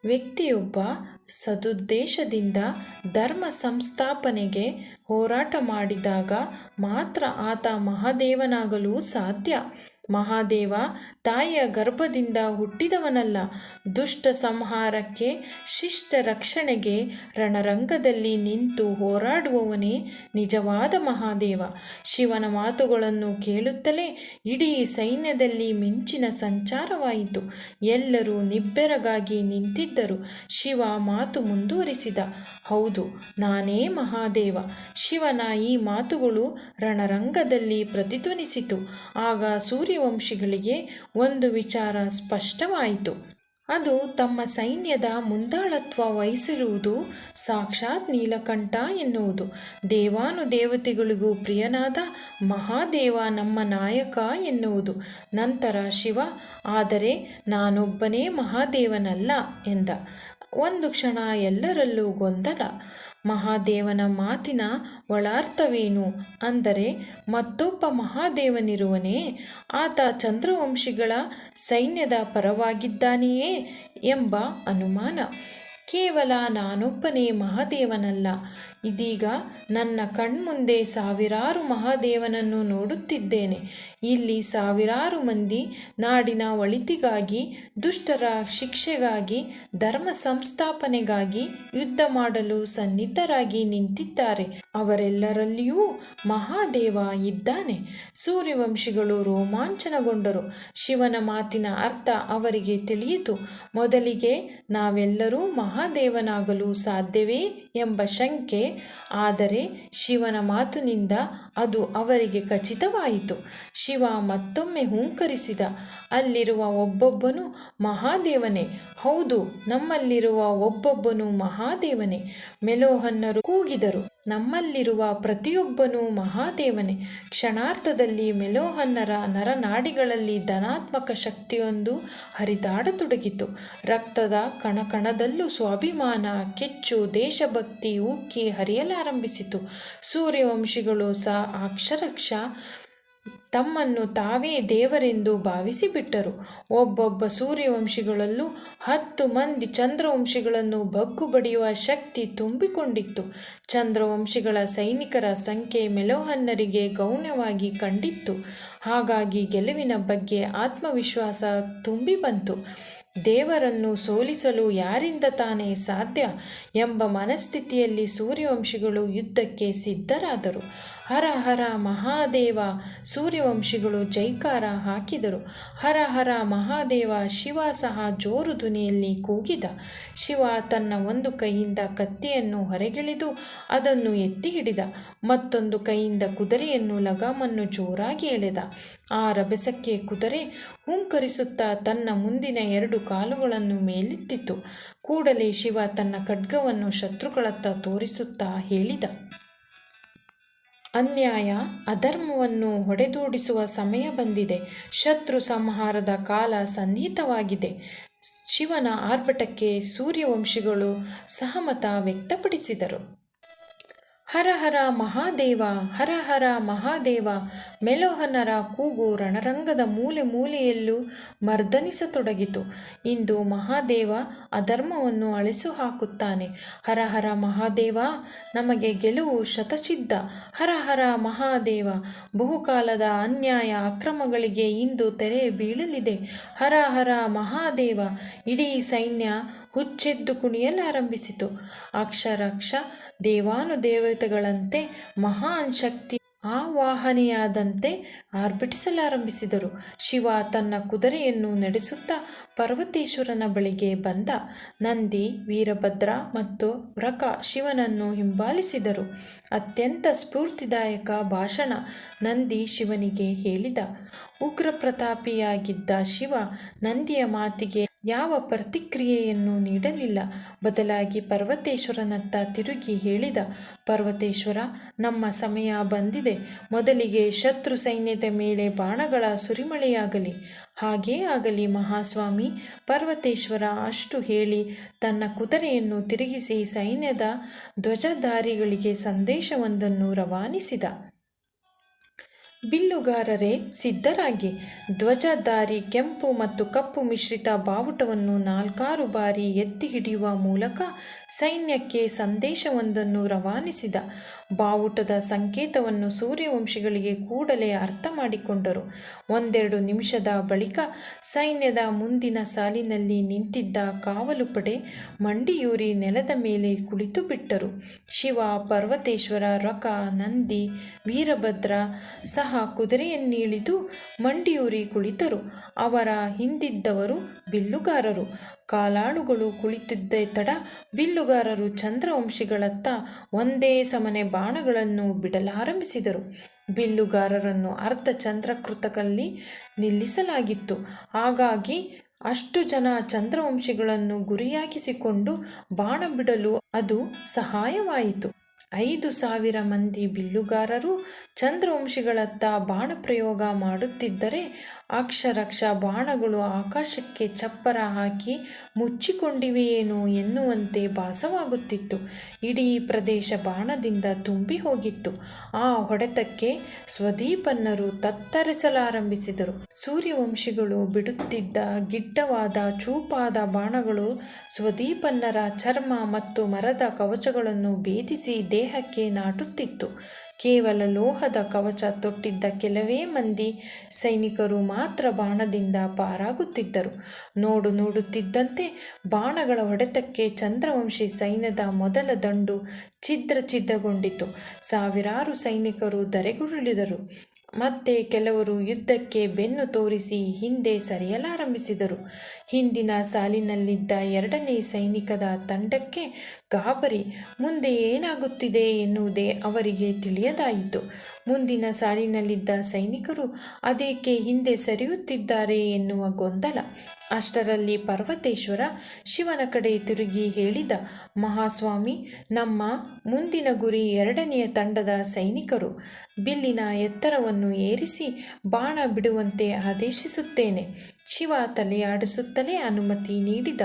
Speaker 1: ವ್ಯಕ್ತಿಯೊಬ್ಬ ಸದುದ್ದೇಶದಿಂದ ಧರ್ಮ ಸಂಸ್ಥಾಪನೆಗೆ ಹೋರಾಟ ಮಾಡಿದಾಗ ಮಾತ್ರ ಆತ ಮಹಾದೇವನಾಗಲು ಸಾಧ್ಯ. ಮಹಾದೇವ ತಾಯಿಯ ಗರ್ಭದಿಂದ ಹುಟ್ಟಿದವನಲ್ಲ. ದುಷ್ಟ ಸಂಹಾರಕ್ಕೆ, ಶಿಷ್ಟ ರಕ್ಷಣೆಗೆ ರಣರಂಗದಲ್ಲಿ ನಿಂತು ಹೋರಾಡುವವನೇ ನಿಜವಾದ ಮಹಾದೇವ. ಶಿವನ ಮಾತುಗಳನ್ನು ಕೇಳುತ್ತಲೇ ಇಡೀ ಸೈನ್ಯದಲ್ಲಿ ಮಿಂಚಿನ ಸಂಚಾರವಾಯಿತು. ಎಲ್ಲರೂ ನಿಬ್ಬೆರಗಾಗಿ ನಿಂತಿದ್ದರು. ಶಿವ ಮಾತು ಮುಂದುವರಿಸಿದ. ಹೌದು, ನಾನೇ ಮಹಾದೇವ. ಶಿವನ ಈ ಮಾತುಗಳು ರಣರಂಗದಲ್ಲಿ ಪ್ರತಿಧ್ವನಿಸಿತು. ಆಗ ಸೂರ್ಯವಂಶಿಗಳಿಗೆ ಒಂದು ವಿಚಾರ ಸ್ಪಷ್ಟವಾಯಿತು. ಅದು ತಮ್ಮ ಸೈನ್ಯದ ಮುಂದಾಳತ್ವ ವಹಿಸಿರುವುದು ಸಾಕ್ಷಾತ್ ನೀಲಕಂಠ ಎನ್ನುವುದು. ದೇವಾನುದೇವತೆಗಳಿಗೂ ಪ್ರಿಯನಾದ ಮಹಾದೇವ ನಮ್ಮ ನಾಯಕ ಎನ್ನುವುದು. ನಂತರ ಶಿವ, ಆದರೆ ನಾನೊಬ್ಬನೇ ಮಹಾದೇವನಲ್ಲ ಎಂದ. ಒಂದು ಕ್ಷಣ ಎಲ್ಲರಲ್ಲೂ ಗೊಂದಲ. ಮಹಾದೇವನ ಮಾತಿನ ಒಳಾರ್ಥವೇನು? ಅಂದರೆ ಮತ್ತೊಬ್ಬ ಮಹಾದೇವನಿರುವನೇ? ಆತ ಚಂದ್ರವಂಶಿಗಳ ಸೈನ್ಯದ ಪರವಾಗಿದ್ದಾನೆಯೇ ಎಂಬ ಅನುಮಾನ. ಕೇವಲ ನಾನೊಬ್ಬನೇ ಮಹಾದೇವನಲ್ಲ, ಇದೀಗ ನನ್ನ ಕಣ್ಮುಂದೆ ಸಾವಿರಾರು ಮಹಾದೇವನನ್ನು ನೋಡುತ್ತಿದ್ದೇನೆ. ಇಲ್ಲಿ ಸಾವಿರಾರು ಮಂದಿ ನಾಡಿನ ಒಳಿತಿಗಾಗಿ, ದುಷ್ಟರ ಶಿಕ್ಷೆಗಾಗಿ, ಧರ್ಮ ಸಂಸ್ಥಾಪನೆಗಾಗಿ ಯುದ್ಧ ಮಾಡಲು ಸನ್ನಿದ್ಧರಾಗಿ ನಿಂತಿದ್ದಾರೆ. ಅವರೆಲ್ಲರಲ್ಲಿಯೂ ಮಹಾದೇವ ಇದ್ದಾನೆ. ಸೂರ್ಯವಂಶಿಗಳು ರೋಮಾಂಚನಗೊಂಡರು. ಶಿವನ ಮಾತಿನ ಅರ್ಥ ಅವರಿಗೆ ತಿಳಿಯಿತು. ಮೊದಲಿಗೆ ನಾವೆಲ್ಲರೂ ಮಹಾದೇವನಾಗಲು ಸಾಧ್ಯವೇ ಎಂಬ ಶಂಕೆ, ಆದರೆ ಶಿವನ ಮಾತಿನಿಂದ ಅದು ಅವರಿಗೆ ಖಚಿತವಾಯಿತು. ಶಿವ ಮತ್ತೊಮ್ಮೆ ಹೂಂಕರಿಸಿದ. ಅಲ್ಲಿರುವ ಒಬ್ಬೊಬ್ಬನು ಮಹಾದೇವನೇ. ಹೌದು, ನಮ್ಮಲ್ಲಿರುವ ಒಬ್ಬೊಬ್ಬನು ಮಹಾದೇವನೇ. ಮೆಲೋಹನ್ನರು ಕೂಗಿದರು, ನಮ್ಮಲ್ಲಿರುವ ಪ್ರತಿಯೊಬ್ಬನೂ ಮಹಾದೇವನೇ. ಕ್ಷಣಾರ್ಧದಲ್ಲಿ ಮೆಲೋಹನ್ನರ ನರನಾಡಿಗಳಲ್ಲಿ ಧನಾತ್ಮಕ ಶಕ್ತಿಯೊಂದು ಹರಿದಾಡತೊಡಗಿತು. ರಕ್ತದ ಕಣಕಣದಲ್ಲೂ ಸ್ವಾಭಿಮಾನ, ಕೆಚ್ಚು, ದೇಶಭಕ್ತಿ ಉಕ್ಕಿ ಹರಿಯಲಾರಂಭಿಸಿತು. ಸೂರ್ಯವಂಶಿಗಳು ಅಕ್ಷರಶಃ ತಮ್ಮನ್ನು ತಾವೇ ದೇವರೆಂದು ಭಾವಿಸಿಬಿಟ್ಟರು. ಒಬ್ಬೊಬ್ಬ ಸೂರ್ಯವಂಶಿಗಳಲ್ಲೂ 10 ಮಂದಿ ಚಂದ್ರವಂಶಿಗಳನ್ನು ಬಗ್ಗು ಬಡಿಯುವ ಶಕ್ತಿ ತುಂಬಿಕೊಂಡಿತ್ತು. ಚಂದ್ರವಂಶಿಗಳ ಸೈನಿಕರ ಸಂಖ್ಯೆ ಮೆಲೋಹನ್ನರಿಗೆ ಗೌಣವಾಗಿ ಕಂಡಿತ್ತು. ಹಾಗಾಗಿ ಗೆಲುವಿನ ಬಗ್ಗೆ ಆತ್ಮವಿಶ್ವಾಸ ತುಂಬಿ ಬಂತು. ದೇವರನ್ನು ಸೋಲಿಸಲು ಯಾರಿಂದ ತಾನೇ ಸಾಧ್ಯ ಎಂಬ ಮನಸ್ಥಿತಿಯಲ್ಲಿ ಸೂರ್ಯವಂಶಿಗಳು ಯುದ್ಧಕ್ಕೆ ಸಿದ್ಧರಾದರು. ಹರ ಹರ ಮಹಾದೇವ! ಸೂರ್ಯವಂಶಿಗಳು ಜೈಕಾರ ಹಾಕಿದರು. ಹರ ಹರ ಮಹಾದೇವ! ಶಿವ ಸಹ ಜೋರು ಧ್ವನಿಯಲ್ಲಿ ಕೂಗಿದ. ಶಿವ ತನ್ನ ಒಂದು ಕೈಯಿಂದ ಕತ್ತಿಯನ್ನು ಹೊರಗೆಳೆದು ಅದನ್ನು ಎತ್ತಿ ಹಿಡಿದ. ಮತ್ತೊಂದು ಕೈಯಿಂದ ಕುದುರೆಯನ್ನು ಲಗಾಮನ್ನು ಜೋರಾಗಿ ಎಳೆದ. ಆ ರಭಸಕ್ಕೆ ಕುದುರೆ ಹುಂಕರಿಸುತ್ತಾ ತನ್ನ ಮುಂದಿನ 2 ಕಾಲುಗಳನ್ನು ಮೇಲೆತ್ತಿತು. ಕೂಡಲೇ ಶಿವ ತನ್ನ ಖಡ್ಗವನ್ನು ಶತ್ರುಗಳತ್ತ ತೋರಿಸುತ್ತಾ ಹೇಳಿದ, ಅನ್ಯಾಯ, ಅಧರ್ಮವನ್ನು ಹೊಡೆದೋಡಿಸುವ ಸಮಯ ಬಂದಿದೆ. ಶತ್ರು ಸಂಹಾರದ ಕಾಲ ಸನ್ನಿಹಿತವಾಗಿದೆ. ಶಿವನ ಆರ್ಭಟಕ್ಕೆ ಸೂರ್ಯವಂಶಿಗಳು ಸಹಮತ ವ್ಯಕ್ತಪಡಿಸಿದರು. ಹರ ಹರ ಮಹಾದೇವ! ಹರ ಹರ ಮಹಾದೇವ! ಮೆಲೋಹನ್ನರ ಕೂಗು ರಣರಂಗದ ಮೂಲೆ ಮೂಲೆಯಲ್ಲೂ ಮರ್ದನಿಸತೊಡಗಿತು. ಇಂದು ಮಹಾದೇವ ಅಧರ್ಮವನ್ನು ಅಳಿಸು ಹಾಕುತ್ತಾನೆ. ಹರ ಹರ ಮಹಾದೇವ! ನಮಗೆ ಗೆಲುವು ಶತಸಿದ್ಧ. ಹರ ಹರ ಮಹಾದೇವ! ಬಹುಕಾಲದ ಅನ್ಯಾಯ ಅಕ್ರಮಗಳಿಗೆ ಇಂದು ತೆರೆ ಬೀಳಲಿದೆ. ಹರ ಹರ ಮಹಾದೇವ! ಇಡೀ ಸೈನ್ಯ ಹುಚ್ಚೆದ್ದು ಕುಣಿಯಲಾರಂಭಿಸಿತು. ಅಕ್ಷರಶಃ ದೇವಾನುದೇವತೆಗಳಂತೆ, ಮಹಾನ್ ಶಕ್ತಿ ಆವಾಹನೆಯಾದಂತೆ ಆರ್ಭಟಿಸಲಾರಂಭಿಸಿದರು. ಶಿವ ತನ್ನ ಕುದುರೆಯನ್ನು ನಡೆಸುತ್ತಾ ಪರ್ವತೇಶ್ವರನ ಬಳಿಗೆ ಬಂದ. ನಂದಿ, ವೀರಭದ್ರ ಮತ್ತು ವೃಕ ಶಿವನನ್ನು ಹಿಂಬಾಲಿಸಿದರು. ಅತ್ಯಂತ ಸ್ಫೂರ್ತಿದಾಯಕ ಭಾಷಣ ನಂದಿ ಶಿವನಿಗೆ ಹೇಳಿದ. ಉಗ್ರಪ್ರತಾಪಿಯಾಗಿದ್ದ ಶಿವ ನಂದಿಯ ಮಾತಿಗೆ ಯಾವ ಪ್ರತಿಕ್ರಿಯೆಯನ್ನು ನೀಡಲಿಲ್ಲ. ಬದಲಾಗಿ ಪರ್ವತೇಶ್ವರನತ್ತ ತಿರುಗಿ ಹೇಳಿದ, ಪರ್ವತೇಶ್ವರ, ನಮ್ಮ ಸಮಯ ಬಂದಿದೆ. ಮೊದಲಿಗೆ ಶತ್ರು ಸೈನ್ಯದ ಮೇಲೆ ಬಾಣಗಳ ಸುರಿಮಳೆಯಾಗಲಿ. ಹಾಗೇ ಆಗಲಿ ಮಹಾಸ್ವಾಮಿ. ಪರ್ವತೇಶ್ವರ ಅಷ್ಟು ಹೇಳಿ ತನ್ನ ಕುದುರೆಯನ್ನು ತಿರುಗಿಸಿ ಸೈನ್ಯದ ಧ್ವಜಧಾರಿಗಳಿಗೆ ಸಂದೇಶವೊಂದನ್ನು ರವಾನಿಸಿದ. ಬಿಲ್ಲುಗಾರರೇ, ಸಿದ್ಧರಾಗಿ. ಧ್ವಜಧಾರಿ ಕೆಂಪು ಮತ್ತು ಕಪ್ಪು ಮಿಶ್ರಿತ ಬಾವುಟವನ್ನು 4 ಬಾರಿ ಎತ್ತಿ ಹಿಡಿಯುವ ಮೂಲಕ ಸೈನ್ಯಕ್ಕೆ ಸಂದೇಶವೊಂದನ್ನು ರವಾನಿಸಿದ. ಬಾವುಟದ ಸಂಕೇತವನ್ನು ಸೂರ್ಯವಂಶಿಗಳಿಗೆ ಕೂಡಲೇ ಅರ್ಥ ಮಾಡಿಕೊಂಡರು. 1-2 ನಿಮಿಷದ ಬಳಿಕ ಸೈನ್ಯದ ಮುಂದಿನ ಸಾಲಿನಲ್ಲಿ ನಿಂತಿದ್ದ ಕಾವಲು ಪಡೆ ಮಂಡಿಯೂರಿ ನೆಲದ ಮೇಲೆ ಕುಳಿತು ಬಿಟ್ಟರು. ಶಿವ, ಪರ್ವತೇಶ್ವರ, ವೃಕ, ನಂದಿ, ವೀರಭದ್ರ ಸಹ ಕುದುರೆಯನ್ನಿಳಿದು ಮಂಡಿಯೂರಿ ಕುಳಿತರು. ಅವರ ಹಿಂದಿದ್ದವರು ಬಿಲ್ಲುಗಾರರು. ಕಾಲಾಳುಗಳು ಕುಳಿತಿದ್ದ ತಡ ಬಿಲ್ಲುಗಾರರು ಚಂದ್ರವಂಶಿಗಳತ್ತ ಒಂದೇ ಸಮನೆ ಬಾಣಗಳನ್ನು ಬಿಡಲಾರಂಭಿಸಿದರು. ಬಿಲ್ಲುಗಾರರನ್ನು ಅರ್ಧ ಚಂದ್ರಕೃತದಲ್ಲಿ ನಿಲ್ಲಿಸಲಾಗಿತ್ತು. ಹಾಗಾಗಿ ಅಷ್ಟು ಜನ ಚಂದ್ರವಂಶಿಗಳನ್ನು ಗುರಿಯಾಗಿಸಿಕೊಂಡು ಬಾಣ ಬಿಡಲು ಅದು ಸಹಾಯವಾಯಿತು. 5,000 ಮಂದಿ ಬಿಲ್ಲುಗಾರರು ಚಂದ್ರವಂಶಿಗಳತ್ತ ಬಾಣ ಪ್ರಯೋಗ ಮಾಡುತ್ತಿದ್ದರೆ ಅಕ್ಷರಕ್ಷ ಬಾಣಗಳು ಆಕಾಶಕ್ಕೆ ಚಪ್ಪರ ಹಾಕಿ ಮುಚ್ಚಿಕೊಂಡಿವೆಯೇನೋ ಎನ್ನುವಂತೆ ಭಾಸವಾಗುತ್ತಿತ್ತು. ಇಡೀ ಪ್ರದೇಶ ಬಾಣದಿಂದ ತುಂಬಿ ಹೋಗಿತ್ತು. ಆ ಹೊಡೆತಕ್ಕೆ ಸ್ವದೀಪನ್ನರು ತತ್ತರಿಸಲಾರಂಭಿಸಿದರು. ಸೂರ್ಯವಂಶಿಗಳು ಬಿಡುತ್ತಿದ್ದ ಗಿಡ್ಡವಾದ ಚೂಪಾದ ಬಾಣಗಳು ಸ್ವದೀಪನ್ನರ ಚರ್ಮ ಮತ್ತು ಮರದ ಕವಚಗಳನ್ನು ಭೇದಿಸಿ ದೇಹಕ್ಕೆ ನಾಟುತ್ತಿತ್ತು. ಕೇವಲ ಲೋಹದ ಕವಚ ತೊಟ್ಟಿದ್ದ ಕೆಲವೇ ಮಂದಿ ಸೈನಿಕರು ಮಾತ್ರ ಬಾಣದಿಂದ ಪಾರಾಗುತ್ತಿದ್ದರು. ನೋಡುತ್ತಿದ್ದಂತೆ ಬಾಣಗಳ ಹೊಡೆತಕ್ಕೆ ಚಂದ್ರವಂಶಿ ಸೈನ್ಯದ ಮೊದಲ ದಂಡು ಛಿದ್ರಗೊಂಡಿತು. ಸಾವಿರಾರು ಸೈನಿಕರು ಧರೆಗುರುಳಿದರು. ಮತ್ತೆ ಕೆಲವರು ಯುದ್ಧಕ್ಕೆ ಬೆನ್ನು ತೋರಿಸಿ ಹಿಂದೆ ಸರಿಯಲಾರಂಭಿಸಿದರು. ಹಿಂದಿನ ಸಾಲಿನಲ್ಲಿದ್ದ 2ನೇ ಸೈನಿಕದ ತಂಡಕ್ಕೆ ಗಾಬರಿ. ಮುಂದೆ ಏನಾಗುತ್ತಿದೆ ಎನ್ನುವುದೇ ಅವರಿಗೆ ತಿಳಿಯದಾಯಿತು. ಮುಂದಿನ ಸಾಲಿನಲ್ಲಿದ್ದ ಸೈನಿಕರು ಅದೇಕೆ ಹಿಂದೆ ಸರಿಯುತ್ತಿದ್ದಾರೆ ಎನ್ನುವ ಗೊಂದಲ. ಅಷ್ಟರಲ್ಲಿ ಪರ್ವತೇಶ್ವರ ಶಿವನ ಕಡೆ ತಿರುಗಿ ಹೇಳಿದ, ಮಹಾಸ್ವಾಮಿ, ನಮ್ಮ ಮುಂದಿನ ಗುರಿ 2ನೆಯ ತಂಡದ ಸೈನಿಕರು. ಬಿಲ್ಲಿನ ಎತ್ತರವನ್ನು ಏರಿಸಿ ಬಾಣ ಬಿಡುವಂತೆ ಆದೇಶಿಸುತ್ತೇನೆ. ಶಿವ ತಲೆಯಾಡಿಸುತ್ತಲೇ ಅನುಮತಿ ನೀಡಿದ.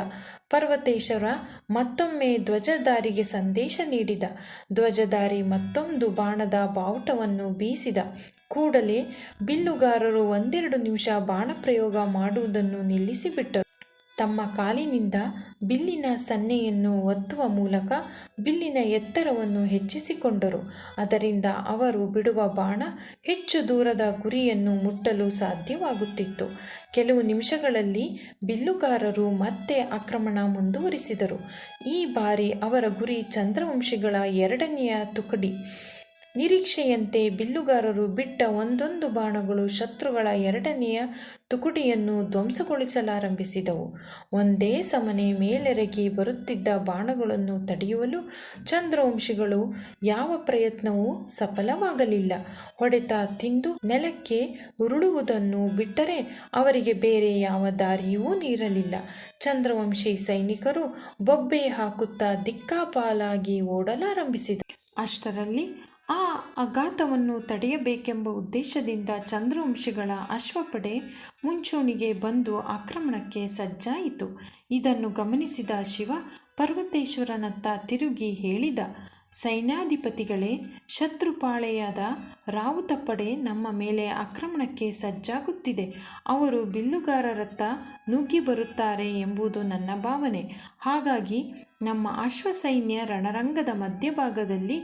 Speaker 1: ಪರ್ವತೇಶ್ವರ ಮತ್ತೊಮ್ಮೆ ಧ್ವಜಧಾರಿಗೆ ಸಂದೇಶ ನೀಡಿದ. ಧ್ವಜಧಾರಿ ಮತ್ತೊಂದು ಬಾಣದ ಬಾವುಟವನ್ನು ಬೀಸಿದ. ಕೂಡಲೇ ಬಿಲ್ಲುಗಾರರು 1-2 ನಿಮಿಷ ಬಾಣ ಪ್ರಯೋಗ ಮಾಡುವುದನ್ನು ನಿಲ್ಲಿಸಿಬಿಟ್ಟರು. ತಮ್ಮ ಕಾಲಿನಿಂದ ಬಿಲ್ಲಿನ ಸನ್ನೆಯನ್ನು ಒತ್ತುವ ಮೂಲಕ ಬಿಲ್ಲಿನ ಎತ್ತರವನ್ನು ಹೆಚ್ಚಿಸಿಕೊಂಡರು. ಅದರಿಂದ ಅವರು ಬಿಡುವ ಬಾಣ ಹೆಚ್ಚು ದೂರದ ಗುರಿಯನ್ನು ಮುಟ್ಟಲು ಸಾಧ್ಯವಾಗುತ್ತಿತ್ತು. ಕೆಲವು ನಿಮಿಷಗಳಲ್ಲಿ ಬಿಲ್ಲುಗಾರರು ಮತ್ತೆ ಆಕ್ರಮಣ ಮುಂದುವರಿಸಿದರು. ಈ ಬಾರಿ ಅವರ ಗುರಿ ಚಂದ್ರವಂಶಿಗಳ 2ನೆಯ ತುಕಡಿ. ನಿರೀಕ್ಷೆಯಂತೆ ಬಿಲ್ಲುಗಾರರು ಬಿಟ್ಟ ಒಂದೊಂದು ಬಾಣಗಳು ಶತ್ರುಗಳ 2ನೆಯ ತುಕಡಿಯನ್ನು ಧ್ವಂಸಗೊಳಿಸಲಾರಂಭಿಸಿದವು. ಒಂದೇ ಸಮನೆ ಮೇಲೆರಗಿ ಬರುತ್ತಿದ್ದ ಬಾಣಗಳನ್ನು ತಡೆಯಲು ಚಂದ್ರವಂಶಿಗಳು ಯಾವ ಪ್ರಯತ್ನವೂ ಸಫಲವಾಗಲಿಲ್ಲ. ಹೊಡೆತ ತಿಂದು ನೆಲಕ್ಕೆ ಉರುಳುವುದನ್ನು ಬಿಟ್ಟರೆ ಅವರಿಗೆ ಬೇರೆ ಯಾವ ದಾರಿಯೂ ಇರಲಿಲ್ಲ. ಚಂದ್ರವಂಶಿ ಸೈನಿಕರು ಬೊಬ್ಬೆ ಹಾಕುತ್ತಾ ದಿಕ್ಕಾಪಾಲಾಗಿ ಓಡಲಾರಂಭಿಸಿದರು. ಅಷ್ಟರಲ್ಲಿ ಆ ಆಘಾತವನ್ನು ತಡೆಯಬೇಕೆಂಬ ಉದ್ದೇಶದಿಂದ ಚಂದ್ರವಂಶಿಗಳ ಅಶ್ವಪಡೆ ಮುಂಚೂಣಿಗೆ ಬಂದು ಆಕ್ರಮಣಕ್ಕೆ ಸಜ್ಜಾಯಿತು. ಇದನ್ನು ಗಮನಿಸಿದ ಶಿವ ಪರ್ವತೇಶ್ವರನತ್ತ ತಿರುಗಿ ಹೇಳಿದ, ಸೈನ್ಯಾಧಿಪತಿಗಳೇ, ಶತ್ರುಪಾಳೆಯದ ರಾವುತ ಪಡೆ ನಮ್ಮ ಮೇಲೆ ಆಕ್ರಮಣಕ್ಕೆ ಸಜ್ಜಾಗುತ್ತಿದೆ. ಅವರು ಬಿಲ್ಲುಗಾರರತ್ತ ನುಗ್ಗಿ ಬರುತ್ತಾರೆ ಎಂಬುದು ನನ್ನ ಭಾವನೆ. ಹಾಗಾಗಿ ನಮ್ಮ ಅಶ್ವಸೈನ್ಯ ರಣರಂಗದ ಮಧ್ಯಭಾಗದಲ್ಲಿ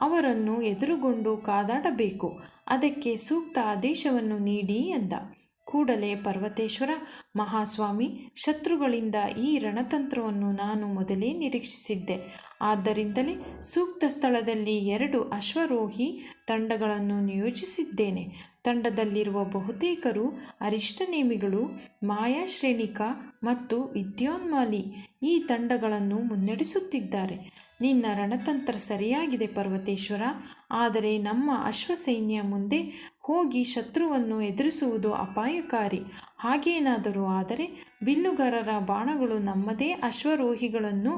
Speaker 1: ಅವರನ್ನು ಎದುರುಗೊಂಡು ಕಾದಾಡಬೇಕು. ಅದಕ್ಕೆ ಸೂಕ್ತ ಆದೇಶವನ್ನು ನೀಡಿ ಎಂದ. ಕೂಡಲೇ ಪರ್ವತೇಶ್ವರ, ಮಹಾಸ್ವಾಮಿ, ಶತ್ರುಗಳಿಂದ ಈ ರಣತಂತ್ರವನ್ನು ನಾನು ಮೊದಲೇ ನಿರೀಕ್ಷಿಸಿದ್ದೆ. ಆದ್ದರಿಂದಲೇ ಸೂಕ್ತ ಸ್ಥಳದಲ್ಲಿ 2 ಅಶ್ವಾರೋಹಿ ತಂಡಗಳನ್ನು ನಿಯೋಜಿಸಿದ್ದೇನೆ. ತಂಡದಲ್ಲಿರುವ ಬಹುತೇಕರು ಅರಿಷ್ಟನೇಮಿಗಳು, ಮಾಯಾಶ್ರೇಣಿಕ ಮತ್ತು ವಿದ್ಯೋನ್ಮಾಲಿ ಈ ತಂಡಗಳನ್ನು ಮುನ್ನಡೆಸುತ್ತಿದ್ದಾರೆ. ನಿನ್ನ ರಣತಂತ್ರ ಸರಿಯಾಗಿದೆ ಪರ್ವತೇಶ್ವರ. ಆದರೆ ನಮ್ಮ ಅಶ್ವಸೈನ್ಯ ಮುಂದೆ ಹೋಗಿ ಶತ್ರುವನ್ನು ಎದುರಿಸುವುದು ಅಪಾಯಕಾರಿ. ಹಾಗೇನಾದರೂ ಆದರೆ ಬಿಲ್ಲುಗಾರರ ಬಾಣಗಳು ನಮ್ಮದೇ ಅಶ್ವಾರೋಹಿಗಳನ್ನು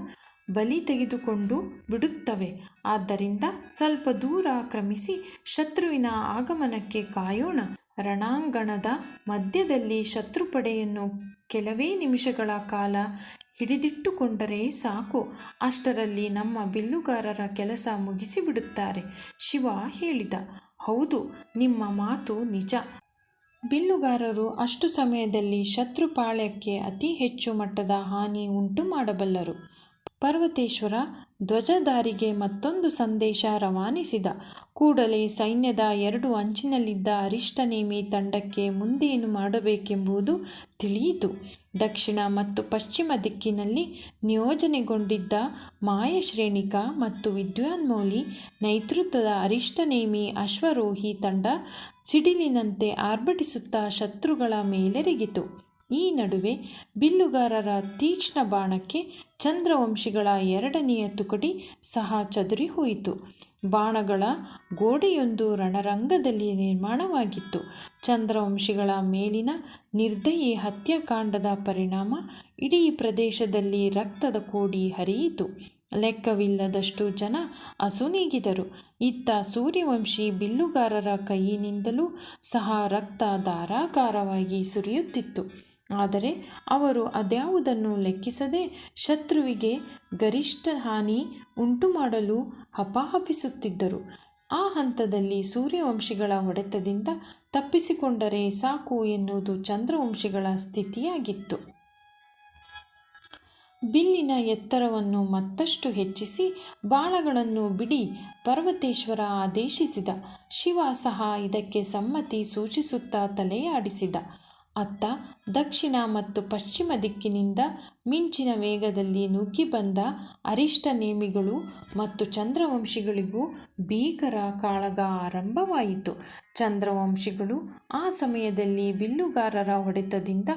Speaker 1: ಬಲಿ ತೆಗೆದುಕೊಂಡು ಬಿಡುತ್ತವೆ. ಆದ್ದರಿಂದ ಸ್ವಲ್ಪ ದೂರ ಕ್ರಮಿಸಿ ಶತ್ರುವಿನ ಆಗಮನಕ್ಕೆ ಕಾಯೋಣ. ರಣಾಂಗಣದ ಮಧ್ಯದಲ್ಲಿ ಶತ್ರುಪಡೆಯನ್ನು ಕೆಲವೇ ನಿಮಿಷಗಳ ಕಾಲ ಹಿಡಿದಿಟ್ಟುಕೊಂಡರೆ ಸಾಕು. ಅಷ್ಟರಲ್ಲಿ ನಮ್ಮ ಬಿಲ್ಲುಗಾರರ ಕೆಲಸ ಮುಗಿಸಿಬಿಡುತ್ತಾರೆ. ಶಿವ ಹೇಳಿದ. ಹೌದು, ನಿಮ್ಮ ಮಾತು ನಿಜ. ಬಿಲ್ಲುಗಾರರು ಅಷ್ಟು ಸಮಯದಲ್ಲಿ ಶತ್ರುಪಾಳ್ಯಕ್ಕೆ ಅತಿ ಹೆಚ್ಚು ಮಟ್ಟದ ಹಾನಿ ಉಂಟು ಮಾಡಬಲ್ಲರು. ಪರ್ವತೇಶ್ವರ ಧ್ವಜಧಾರಿಗೆ ಮತ್ತೊಂದು ಸಂದೇಶ ರವಾನಿಸಿದ. ಕೂಡಲೇ ಸೈನ್ಯದ 2 ಅಂಚಿನಲ್ಲಿದ್ದ ಅರಿಷ್ಟನೇಮಿ ತಂಡಕ್ಕೆ ಮುಂದೇನು ಮಾಡಬೇಕೆಂಬುದು ತಿಳಿಯಿತು. ದಕ್ಷಿಣ ಮತ್ತು ಪಶ್ಚಿಮ ದಿಕ್ಕಿನಲ್ಲಿ ನಿಯೋಜನೆಗೊಂಡಿದ್ದ ಮಾಯಶ್ರೇಣಿಕ ಮತ್ತು ವಿದ್ಯೋನ್ಮೂಲಿ ನೇತೃತ್ವದ ಅರಿಷ್ಟನೇಮಿ ಅಶ್ವಾರೋಹಿ ತಂಡ ಸಿಡಿಲಿನಂತೆ ಆರ್ಭಟಿಸುತ್ತಾ ಶತ್ರುಗಳ ಮೇಲೆರಗಿತು. ಈ ನಡುವೆ ಬಿಲ್ಲುಗಾರರ ತೀಕ್ಷ್ಣ ಬಾಣಕ್ಕೆ ಚಂದ್ರವಂಶಿಗಳ 2ನೆಯ ತುಕಡಿ ಸಹ ಚದುರಿ ಹೋಯಿತು. ಬಾಣಗಳ ಗೋಡೆಯೊಂದು ರಣರಂಗದಲ್ಲಿ ನಿರ್ಮಾಣವಾಗಿತ್ತು. ಚಂದ್ರವಂಶಿಗಳ ಮೇಲಿನ ನಿರ್ದಯಿ ಹತ್ಯಾಕಾಂಡದ ಪರಿಣಾಮ ಇಡೀ ಪ್ರದೇಶದಲ್ಲಿ ರಕ್ತದ ಕೋಡಿ ಹರಿಯಿತು. ಲೆಕ್ಕವಿಲ್ಲದಷ್ಟು ಜನ ಅಸುನೀಗಿದರು. ಇತ್ತ ಸೂರ್ಯವಂಶಿ ಬಿಲ್ಲುಗಾರರ ಕೈಯಿನಿಂದಲೂ ಸಹ ರಕ್ತ ಧಾರಾಕಾರವಾಗಿ ಸುರಿಯುತ್ತಿತ್ತು. ಆದರೆ ಅವರು ಅದ್ಯಾವುದನ್ನು ಲೆಕ್ಕಿಸದೆ ಶತ್ರುವಿಗೆ ಗರಿಷ್ಠ ಹಾನಿ ಉಂಟುಮಾಡಲು ಹಪಾಹಪಿಸುತ್ತಿದ್ದರು. ಆ ಹಂತದಲ್ಲಿ ಸೂರ್ಯವಂಶಿಗಳ ಹೊಡೆತದಿಂದ ತಪ್ಪಿಸಿಕೊಂಡರೆ ಸಾಕು ಎನ್ನುವುದು ಚಂದ್ರವಂಶಿಗಳ ಸ್ಥಿತಿಯಾಗಿತ್ತು. ಬಿಲ್ಲಿನ ಎತ್ತರವನ್ನು ಮತ್ತಷ್ಟು ಹೆಚ್ಚಿಸಿ ಬಾಣಗಳನ್ನು ಬಿಡಿ ಪರ್ವತೇಶ್ವರ ಆದೇಶಿಸಿದ. ಶಿವ ಸಹ ಇದಕ್ಕೆ ಸಮ್ಮತಿ ಸೂಚಿಸುತ್ತಾ ತಲೆಯಾಡಿಸಿದ. ಅತ್ತ ದಕ್ಷಿಣ ಮತ್ತು ಪಶ್ಚಿಮ ದಿಕ್ಕಿನಿಂದ ಮಿಂಚಿನ ವೇಗದಲ್ಲಿ ನುಗ್ಗಿ ಬಂದ ಅರಿಷ್ಟನೇಮಿಗಳು ಮತ್ತು ಚಂದ್ರವಂಶಿಗಳಿಗೂ ಭೀಕರ ಕಾಳಗ ಆರಂಭವಾಯಿತು. ಚಂದ್ರವಂಶಿಗಳು ಆ ಸಮಯದಲ್ಲಿ ಬಿಲ್ಲುಗಾರರ ಹೊಡೆತದಿಂದ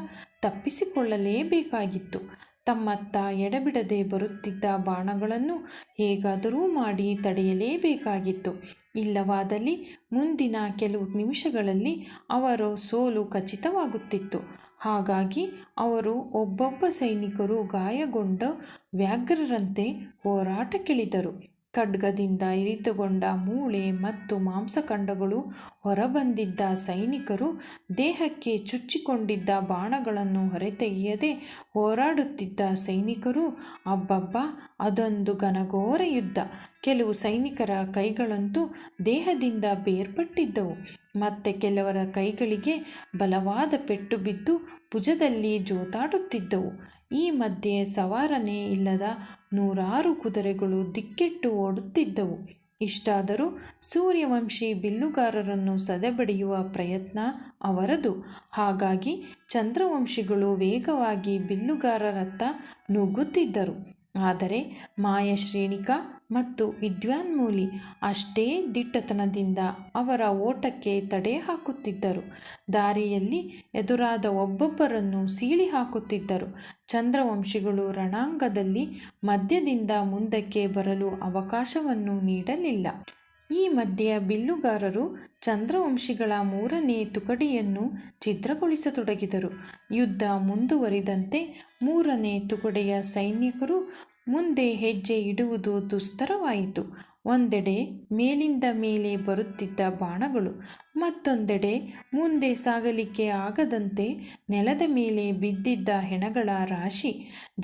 Speaker 1: ತಪ್ಪಿಸಿಕೊಳ್ಳಲೇಬೇಕಾಗಿತ್ತು. ತಮ್ಮತ್ತ ಎಡೆಬಿಡದೆ ಬರುತ್ತಿದ್ದ ಬಾಣಗಳನ್ನು ಹೇಗಾದರೂ ಮಾಡಿ ತಡೆಯಲೇಬೇಕಾಗಿತ್ತು. ಇಲ್ಲವಾದಲ್ಲಿ ಮುಂದಿನ ಕೆಲವು ನಿಮಿಷಗಳಲ್ಲಿ ಅವರ ಸೋಲು ಖಚಿತವಾಗುತ್ತಿತ್ತು. ಹಾಗಾಗಿ ಅವರು ಒಬ್ಬೊಬ್ಬ ಸೈನಿಕರು ಗಾಯಗೊಂಡ ವ್ಯಾಘ್ರರಂತೆ ಹೋರಾಟಕ್ಕಿಳಿದರು. ಖಡ್ಗದಿಂದ ಇರಿತಗೊಂಡ ಮೂಳೆ ಮತ್ತು ಮಾಂಸಖಂಡಗಳು ಹೊರಬಂದಿದ್ದ ಸೈನಿಕರು ದೇಹಕ್ಕೆ ಚುಚ್ಚಿಕೊಂಡಿದ್ದ ಬಾಣಗಳನ್ನು ಹೊರತೆಗೆಯದೆ ಹೋರಾಡುತ್ತಿದ್ದ ಸೈನಿಕರು. ಅಬ್ಬಬ್ಬಾ, ಅದೊಂದು ಘನಘೋರ ಯುದ್ಧ. ಕೆಲವು ಸೈನಿಕರ ಕೈಗಳಂತೂ ದೇಹದಿಂದ ಬೇರ್ಪಟ್ಟಿದ್ದವು. ಮತ್ತೆ ಕೆಲವರ ಕೈಗಳಿಗೆ ಬಲವಾದ ಪೆಟ್ಟು ಬಿದ್ದು ಭುಜದಲ್ಲಿ ಜೋತಾಡುತ್ತಿದ್ದವು. ಈ ಮಧ್ಯೆ ಸವಾರನೇ ಇಲ್ಲದ ನೂರಾರು ಕುದುರೆಗಳು ದಿಕ್ಕೆಟ್ಟು ಓಡುತ್ತಿದ್ದವು. ಇಷ್ಟಾದರೂ ಸೂರ್ಯವಂಶಿ ಬಿಲ್ಲುಗಾರರನ್ನು ಸದೆಬಡಿಯುವ ಪ್ರಯತ್ನ ಅವರದು. ಹಾಗಾಗಿ ಚಂದ್ರವಂಶಿಗಳು ವೇಗವಾಗಿ ಬಿಲ್ಲುಗಾರರತ್ತ ನುಗ್ಗುತ್ತಿದ್ದರು. ಆದರೆ ಮಾಯಶ್ರೇಣಿಕ ಮತ್ತು ವಿದ್ವಾನ್ಮೂಲಿ ಅಷ್ಟೇ ದಿಟ್ಟತನದಿಂದ ಅವರ ಓಟಕ್ಕೆ ತಡೆ ಹಾಕುತ್ತಿದ್ದರು. ದಾರಿಯಲ್ಲಿ ಎದುರಾದ ಒಬ್ಬೊಬ್ಬರನ್ನು ಸೀಳಿ ಹಾಕುತ್ತಿದ್ದರು. ಚಂದ್ರವಂಶಿಗಳು ರಣಾಂಗದಲ್ಲಿ ಮಧ್ಯದಿಂದ ಮುಂದಕ್ಕೆ ಬರಲು ಅವಕಾಶವನ್ನು ನೀಡಲಿಲ್ಲ. ಈ ಮಧ್ಯೆ ಬಿಲ್ಲುಗಾರರು ಚಂದ್ರವಂಶಿಗಳ 3ನೇ ತುಕಡಿಯನ್ನು ಛಿದ್ರಗೊಳಿಸತೊಡಗಿದರು. ಯುದ್ಧ ಮುಂದುವರಿದಂತೆ 3ನೇ ತುಕಡಿಯ ಸೈನಿಕರು ಮುಂದೆ ಹೆಜ್ಜೆ ಇಡುವುದು ದುಸ್ತರವಾಯಿತು. ಒಂದೆಡೆ ಮೇಲಿಂದ ಮೇಲೆ ಬರುತ್ತಿದ್ದ ಬಾಣಗಳು, ಮತ್ತೊಂದೆಡೆ ಮುಂದೆ ಸಾಗಲಿಕ್ಕೆ ಆಗದಂತೆ ನೆಲದ ಮೇಲೆ ಬಿದ್ದಿದ್ದ ಹೆಣಗಳ ರಾಶಿ,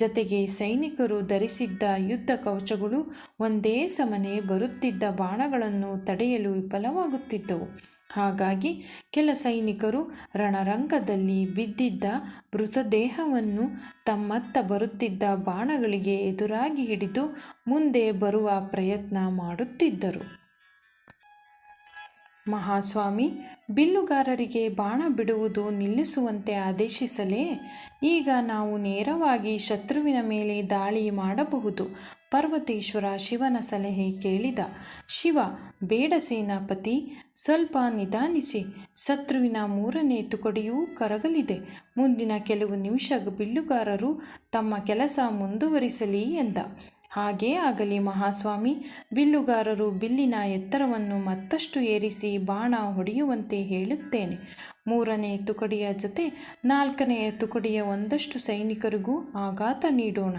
Speaker 1: ಜತೆಗೆ ಸೈನಿಕರು ಧರಿಸಿದ್ದ ಯುದ್ಧ ಕವಚಗಳು ಒಂದೇ ಸಮನೆ ಬರುತ್ತಿದ್ದ ಬಾಣಗಳನ್ನು ತಡೆಯಲು ವಿಫಲವಾಗುತ್ತಿದ್ದವು. ಹಾಗಾಗಿ ಕೆಲ ಸೈನಿಕರು ರಣರಂಗದಲ್ಲಿ ಬಿದ್ದಿದ್ದ ಮೃತದೇಹವನ್ನು ತಮ್ಮತ್ತ ಬರುತ್ತಿದ್ದ ಬಾಣಗಳಿಗೆ ಎದುರಾಗಿ ಹಿಡಿದು ಮುಂದೆ ಬರುವ ಪ್ರಯತ್ನ ಮಾಡುತ್ತಿದ್ದರು. ಮಹಾಸ್ವಾಮಿ ಬಿಲ್ಲುಗಾರರಿಗೆ ಬಾಣ ಬಿಡುವುದು ನಿಲ್ಲಿಸುವಂತೆ ಆದೇಶಿಸಲೇ? ಈಗ ನಾವು ನೇರವಾಗಿ ಶತ್ರುವಿನ ಮೇಲೆ ದಾಳಿ ಮಾಡಬಹುದು. ಪರ್ವತೇಶ್ವರ ಶಿವನ ಸಲಹೆ ಕೇಳಿದ. ಶಿವ, ಬೇಡ ಸೇನಾಪತಿ, ಸ್ವಲ್ಪ ನಿಧಾನಿಸಿ. ಶತ್ರುವಿನ 3ನೇ ತುಕಡಿಯೂ ಕರಗಲಿದೆ. ಮುಂದಿನ ಕೆಲವು ನಿಮಿಷ ಬಿಲ್ಲುಗಾರರು ತಮ್ಮ ಕೆಲಸ ಮುಂದುವರಿಸಲಿ ಎಂದ. ಹಾಗೇ ಆಗಲಿ ಮಹಾಸ್ವಾಮಿ. ಬಿಲ್ಲುಗಾರರು ಬಿಲ್ಲಿನ ಎತ್ತರವನ್ನು ಮತ್ತಷ್ಟು ಏರಿಸಿ ಬಾಣ ಹೊಡೆಯುವಂತೆ ಹೇಳುತ್ತೇನೆ. 3ನೇ ತುಕಡಿಯ ಜತೆ 4ನೇ ತುಕಡಿಯ ಒಂದಷ್ಟು ಸೈನಿಕರಿಗೂ ಆಘಾತ ನೀಡೋಣ.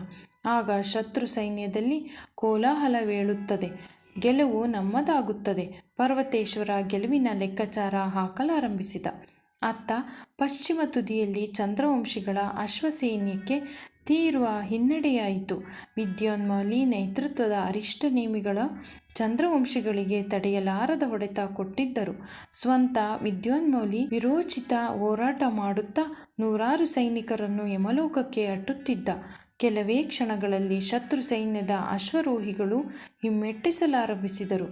Speaker 1: ಆಗ ಶತ್ರು ಸೈನ್ಯದಲ್ಲಿ ಕೋಲಾಹಲವೇಳುತ್ತದೆ. ಗೆಲುವು ನಮ್ಮದಾಗುತ್ತದೆ. ಪರ್ವತೇಶ್ವರ ಗೆಲುವಿನ ಲೆಕ್ಕಾಚಾರ ಹಾಕಲಾರಂಭಿಸಿದ. ಅತ್ತ ಪಶ್ಚಿಮ ತುದಿಯಲ್ಲಿ ಚಂದ್ರವಂಶಿಗಳ ಅಶ್ವಸೈನ್ಯಕ್ಕೆ ತೀವ್ರ ಹಿನ್ನಡೆಯಾಯಿತು. ವಿದ್ಯೋನ್ಮಾಲಿ ನೇತೃತ್ವದ ಅರಿಷ್ಟನೇಮಿಗಳು ಚಂದ್ರವಂಶಿಗಳಿಗೆ ತಡೆಯಲಾರದ ಹೊಡೆತ ಕೊಟ್ಟಿದ್ದರು. ಸ್ವಂತ ವಿದ್ಯೋನ್ಮಾಲಿ ವಿರೋಚಿತ ಹೋರಾಟ ಮಾಡುತ್ತಾ ನೂರಾರು ಸೈನಿಕರನ್ನು ಯಮಲೋಕಕ್ಕೆ ಅಟ್ಟುತ್ತಿದ್ದ. ಕೆಲವೇ ಕ್ಷಣಗಳಲ್ಲಿ ಶತ್ರು ಸೈನ್ಯದ ಅಶ್ವಾರೋಹಿಗಳು ಹಿಮ್ಮೆಟ್ಟಿಸಲಾರಂಭಿಸಿದರು.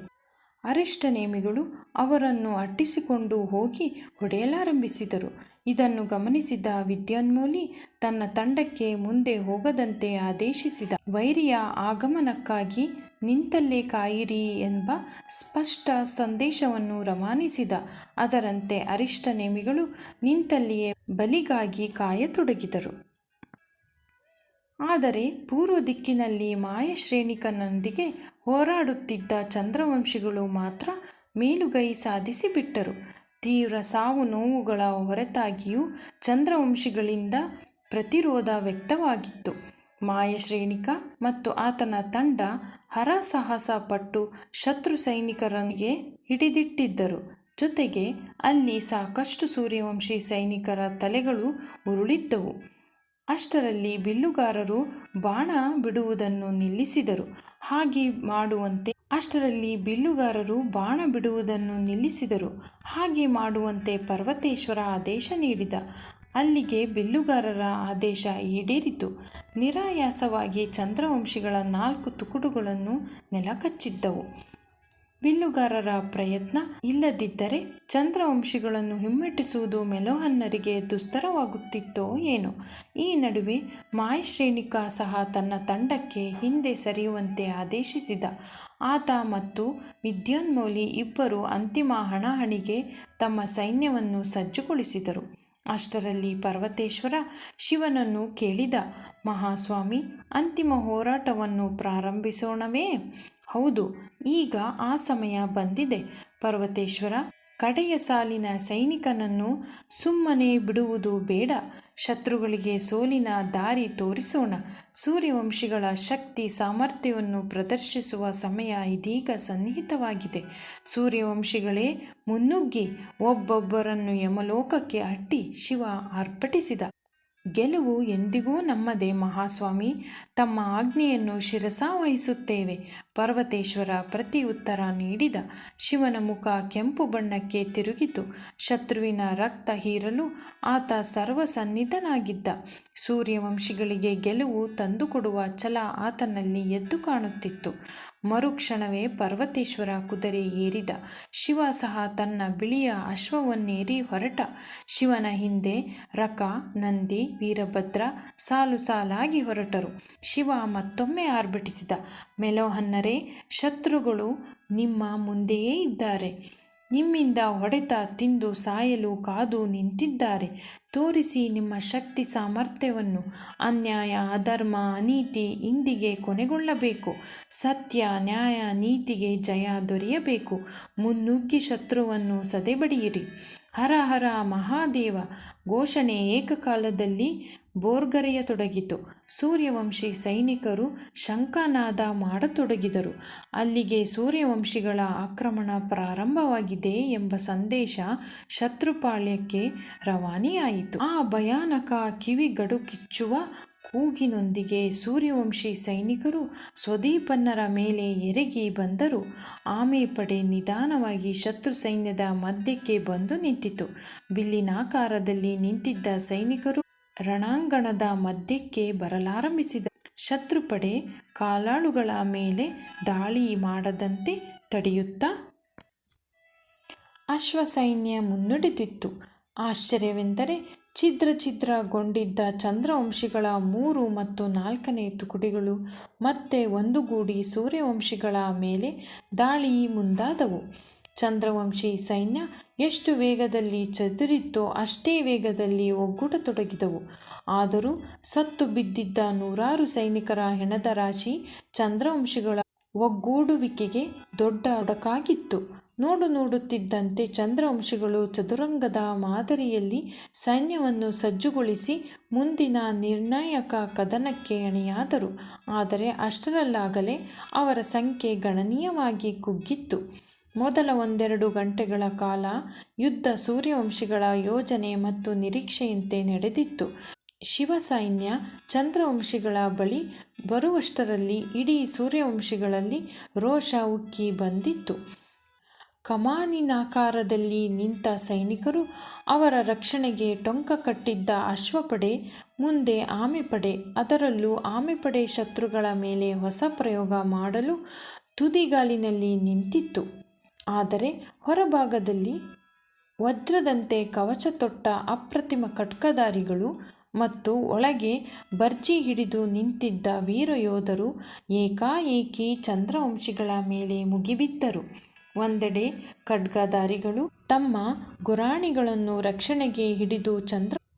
Speaker 1: ಅರಿಷ್ಟನೇಮಿಗಳು ಅವರನ್ನು ಅಟ್ಟಿಸಿಕೊಂಡು ಹೋಗಿ ಹೊಡೆಯಲಾರಂಭಿಸಿದರು. ಇದನ್ನು ಗಮನಿಸಿದ ವಿದ್ಯೋನ್ಮಾಲಿ ತನ್ನ ತಂಡಕ್ಕೆ ಮುಂದೆ ಹೋಗದಂತೆ ಆದೇಶಿಸಿದ. ವೈರಿಯ ಆಗಮನಕ್ಕಾಗಿ ನಿಂತಲ್ಲೇ ಕಾಯಿರಿ ಎಂಬ ಸ್ಪಷ್ಟ ಸಂದೇಶವನ್ನು ರವಾನಿಸಿದ. ಅದರಂತೆ ಅರಿಷ್ಟನೇಮಿಗಳು ನಿಂತಲ್ಲಿಯೇ ಬಲಿಗಾಗಿ ಕಾಯತೊಡಗಿದರು. ಆದರೆ ಪೂರ್ವ ದಿಕ್ಕಿನಲ್ಲಿ ಮಾಯಶ್ರೇಣಿಕನೊಂದಿಗೆ ಹೋರಾಡುತ್ತಿದ್ದ ಚಂದ್ರವಂಶಿಗಳು ಮಾತ್ರ ಮೇಲುಗೈ ಸಾಧಿಸಿಬಿಟ್ಟರು. ತೀವ್ರ ಸಾವು ನೋವುಗಳ ಹೊರತಾಗಿಯೂ ಚಂದ್ರವಂಶಿಗಳಿಂದ ಪ್ರತಿರೋಧ ವ್ಯಕ್ತವಾಗಿತ್ತು. ಮಾಯಶ್ರೇಣಿಕ ಮತ್ತು ಆತನ ತಂಡ ಹರಸಾಹಸ ಪಟ್ಟು ಶತ್ರು ಸೈನಿಕರಿಗೆ ಹಿಡಿದಿಟ್ಟಿದ್ದರು. ಜೊತೆಗೆ ಅಲ್ಲಿ ಸಾಕಷ್ಟು ಸೂರ್ಯವಂಶಿ ಸೈನಿಕರ ತಲೆಗಳು ಉರುಳಿದ್ದವು. ಅಷ್ಟರಲ್ಲಿ ಬಿಲ್ಲುಗಾರರು ಬಾಣ ಬಿಡುವುದನ್ನು ನಿಲ್ಲಿಸಿದರು. ಹಾಗೆ ಮಾಡುವಂತೆ ಪರ್ವತೇಶ್ವರ ಆದೇಶ ನೀಡಿದ. ಅಲ್ಲಿಗೆ ಬಿಲ್ಲುಗಾರರ ಆದೇಶ ಈಡೇರಿತು. ನಿರಾಯಾಸವಾಗಿ ಚಂದ್ರವಂಶಿಗಳ 4 ತುಕುಡಿಗಳನ್ನು ನೆಲಕಚ್ಚಿದ್ದವು. ಬಿಲ್ಲುಗಾರರ ಪ್ರಯತ್ನ ಇಲ್ಲದಿದ್ದರೆ ಚಂದ್ರವಂಶಿಗಳನ್ನು ಹಿಮ್ಮೆಟ್ಟಿಸುವುದು ಮೆಲೋಹನ್ನರಿಗೆ ದುಸ್ತರವಾಗುತ್ತಿತ್ತೋ ಏನೋ. ಈ ನಡುವೆ ಮಾಯಶ್ರೇಣಿಕ ಸಹ ತನ್ನ ತಂಡಕ್ಕೆ ಹಿಂದೆ ಸರಿಯುವಂತೆ ಆದೇಶಿಸಿದ. ಆತ ಮತ್ತು ವಿದ್ಯೋನ್ಮೂಲಿ ಇಬ್ಬರು ಅಂತಿಮ ಹಣಾಹಣಿಗೆ ತಮ್ಮ ಸೈನ್ಯವನ್ನು ಸಜ್ಜುಗೊಳಿಸಿದರು. ಅಷ್ಟರಲ್ಲಿ ಪರ್ವತೇಶ್ವರ ಶಿವನನ್ನು ಕೇಳಿದ. ಮಹಾಸ್ವಾಮಿ, ಅಂತಿಮ ಹೋರಾಟವನ್ನು ಪ್ರಾರಂಭಿಸೋಣವೇ? ಹೌದು, ಈಗ ಆ ಸಮಯ ಬಂದಿದೆ. ಪರ್ವತೇಶ್ವರ, ಕಡೆಯ ಸಾಲಿನ ಸೈನಿಕನನ್ನು ಸುಮ್ಮನೆ ಬಿಡುವುದು ಬೇಡ. ಶತ್ರುಗಳಿಗೆ ಸೋಲಿನ ದಾರಿ ತೋರಿಸೋಣ. ಸೂರ್ಯವಂಶಿಗಳ ಶಕ್ತಿ ಸಾಮರ್ಥ್ಯವನ್ನು ಪ್ರದರ್ಶಿಸುವ ಸಮಯ ಇದೀಗ ಸನ್ನಿಹಿತವಾಗಿದೆ. ಸೂರ್ಯವಂಶಿಗಳೇ, ಮುನ್ನುಗ್ಗಿ! ಒಬ್ಬೊಬ್ಬರನ್ನು ಯಮಲೋಕಕ್ಕೆ ಅಟ್ಟಿ ಶಿವ ಆರ್ಭಟಿಸಿದ. ಗೆಲುವು ಎಂದಿಗೂ ನಮ್ಮದೇ ಮಹಾಸ್ವಾಮಿ. ತಮ್ಮ ಆಜ್ಞೆಯನ್ನು ಶಿರಸಾವಹಿಸುತ್ತೇವೆ. ಪರ್ವತೇಶ್ವರ ಪ್ರತಿ ಉತ್ತರ ನೀಡಿದ. ಶಿವನ ಮುಖ ಕೆಂಪು ಬಣ್ಣಕ್ಕೆ ತಿರುಗಿತು. ಶತ್ರುವಿನ ರಕ್ತ ಹೀರಲು ಆತ ಸರ್ವಸನ್ನಿಧನಾಗಿದ್ದ. ಸೂರ್ಯವಂಶಿಗಳಿಗೆ ಗೆಲುವು ತಂದುಕೊಡುವ ಛಲ ಆತನಲ್ಲಿ ಎದ್ದು ಕಾಣುತ್ತಿತ್ತು. ಮರುಕ್ಷಣವೇ ಪರ್ವತೇಶ್ವರ ಕುದುರೆ ಏರಿದ. ಶಿವ ಸಹ ತನ್ನ ಬಿಳಿಯ ಅಶ್ವವನ್ನೇರಿ ಹೊರಟ. ಶಿವನ ಹಿಂದೆ ರಕ, ನಂದಿ, ವೀರಭದ್ರ ಸಾಲು ಸಾಲಾಗಿ ಹೊರಟರು. ಶಿವ ಮತ್ತೊಮ್ಮೆ ಆರ್ಭಟಿಸಿದ. ಮೆಲೋಹನ್ನರೇ, ಶತ್ರುಗಳು ನಿಮ್ಮ ಮುಂದೆಯೇ ಇದ್ದಾರೆ. ನಿಮ್ಮಿಂದ ಹೊಡೆತ ತಿಂದು ಸಾಯಲು ಕಾದು ನಿಂತಿದ್ದಾರೆ. ತೋರಿಸಿ ನಿಮ್ಮ ಶಕ್ತಿ ಸಾಮರ್ಥ್ಯವನ್ನು. ಅನ್ಯಾಯ, ಅಧರ್ಮ, ಅನೀತಿ ಇಂದಿಗೆ ಕೊನೆಗೊಳ್ಳಬೇಕು. ಸತ್ಯ, ನ್ಯಾಯ, ನೀತಿಗೆ ಜಯ ದೊರೆಯಬೇಕು. ಮುನ್ನುಗ್ಗಿ ಶತ್ರುವನ್ನು ಸದೆಬಡಿಯಿರಿ. ಹರ ಹರ ಮಹಾದೇವ ಘೋಷಣೆ ಏಕಕಾಲದಲ್ಲಿ ಬೋರ್ಗರೆಯತೊಡಗಿತು. ಸೂರ್ಯವಂಶಿ ಸೈನಿಕರು ಶಂಖನಾದ ಮಾಡತೊಡಗಿದರು. ಅಲ್ಲಿಗೆ ಸೂರ್ಯವಂಶಿಗಳ ಆಕ್ರಮಣ ಪ್ರಾರಂಭವಾಗಿದೆ ಎಂಬ ಸಂದೇಶ ಶತ್ರುಪಾಳ್ಯಕ್ಕೆ ರವಾನೆಯಾಯಿತು. ಆ ಭಯಾನಕ ಕಿವಿಗಡುಕಿಚ್ಚುವ ಕೂಗಿನೊಂದಿಗೆ ಸೂರ್ಯವಂಶಿ ಸೈನಿಕರು ಸ್ವದೀಪನ್ನರ ಮೇಲೆ ಎರಗಿ ಬಂದರು. ಆಮೆಪಡೆ ನಿಧಾನವಾಗಿ ಶತ್ರು ಸೈನ್ಯದ ಮಧ್ಯಕ್ಕೆ ಬಂದು ನಿಂತಿತು. ಬಿಲ್ಲಿನಾಕಾರದಲ್ಲಿ ನಿಂತಿದ್ದ ಸೈನಿಕರು ರಣಾಂಗಣದ ಮಧ್ಯಕ್ಕೆ ಬರಲಾರಂಭಿಸಿದರು. ಶತ್ರುಪಡೆ ಕಾಲಾಳುಗಳ ಮೇಲೆ ದಾಳಿ ಮಾಡದಂತೆ ತಡೆಯುತ್ತಾ ಅಶ್ವಸೈನ್ಯ ಮುನ್ನಡೆದಿತ್ತು. ಆಶ್ಚರ್ಯವೆಂದರೆ ಛಿದ್ರಗೊಂಡಿದ್ದ ಚಂದ್ರವಂಶಿಗಳ 3 ಮತ್ತು 4ನೇ ತುಕುಡಿಗಳು ಮತ್ತೆ ಒಂದುಗೂಡಿ ಸೂರ್ಯವಂಶಿಗಳ ಮೇಲೆ ದಾಳಿ ಮುಂದಾದವು. ಚಂದ್ರವಂಶಿ ಸೈನ್ಯ ಎಷ್ಟು ವೇಗದಲ್ಲಿ ಚದುರಿತ್ತೋ ಅಷ್ಟೇ ವೇಗದಲ್ಲಿ ಒಗ್ಗೂಡತೊಡಗಿದವು. ಆದರೂ ಸತ್ತು ಬಿದ್ದಿದ್ದ 100 ಸೈನಿಕರ ಹೆಣದ ರಾಶಿ ಚಂದ್ರವಂಶಿಗಳ ಒಗ್ಗೂಡುವಿಕೆಗೆ ದೊಡ್ಡ ಅಡಕಾಗಿತ್ತು. ನೋಡುತ್ತಿದ್ದಂತೆ ಚಂದ್ರವಂಶಿಗಳು ಚದುರಂಗದ ಮಾದರಿಯಲ್ಲಿ ಸೈನ್ಯವನ್ನು ಸಜ್ಜುಗೊಳಿಸಿ ಮುಂದಿನ ನಿರ್ಣಾಯಕ ಕದನಕ್ಕೆ ಅಣಿಯಾದರು. ಆದರೆ ಅಷ್ಟರಲ್ಲಾಗಲೇ ಅವರ ಸಂಖ್ಯೆ ಗಣನೀಯವಾಗಿ ಕುಗ್ಗಿತ್ತು. ಮೊದಲ 1-2 ಗಂಟೆಗಳ ಕಾಲ ಯುದ್ಧ ಸೂರ್ಯವಂಶಿಗಳ ಯೋಜನೆ ಮತ್ತು ನಿರೀಕ್ಷೆಯಂತೆ ನಡೆದಿತ್ತು. ಶಿವಸೈನ್ಯ ಚಂದ್ರವಂಶಿಗಳ ಬಳಿ ಬರುವಷ್ಟರಲ್ಲಿ ಇಡೀ ಸೂರ್ಯವಂಶಿಗಳಲ್ಲಿ ರೋಷ ಉಕ್ಕಿ ಬಂದಿತ್ತು. ಕಮಾನಿನಾಕಾರದಲ್ಲಿ ನಿಂತ ಸೈನಿಕರು, ಅವರ ರಕ್ಷಣೆಗೆ ಟೊಂಕ ಕಟ್ಟಿದ್ದ ಅಶ್ವಪಡೆ, ಮುಂದೆ ಆಮೆಪಡೆ, ಅದರಲ್ಲೂ ಆಮೆಪಡೆ ಶತ್ರುಗಳ ಮೇಲೆ ಹೊಸ ಪ್ರಯೋಗ ಮಾಡಲು ತುದಿಗಾಲಿನಲ್ಲಿ ನಿಂತಿತ್ತು. ಆದರೆ ಹೊರಭಾಗದಲ್ಲಿ ವಜ್ರದಂತೆ ಕವಚ ತೊಟ್ಟ ಅಪ್ರತಿಮ ಖಡ್ಗಧಾರಿಗಳು ಮತ್ತು ಒಳಗೆ ಬರ್ಜಿ ಹಿಡಿದು ನಿಂತಿದ್ದ ವೀರಯೋಧರು ಏಕಾಏಕಿ ಚಂದ್ರವಂಶಿಗಳ ಮೇಲೆ ಮುಗಿಬಿದ್ದರು. ಒಂದೆಡೆ ಖಡ್ಗಧಾರಿಗಳು ತಮ್ಮ ಗುರಾಣಿಗಳನ್ನು ರಕ್ಷಣೆಗೆ ಹಿಡಿದು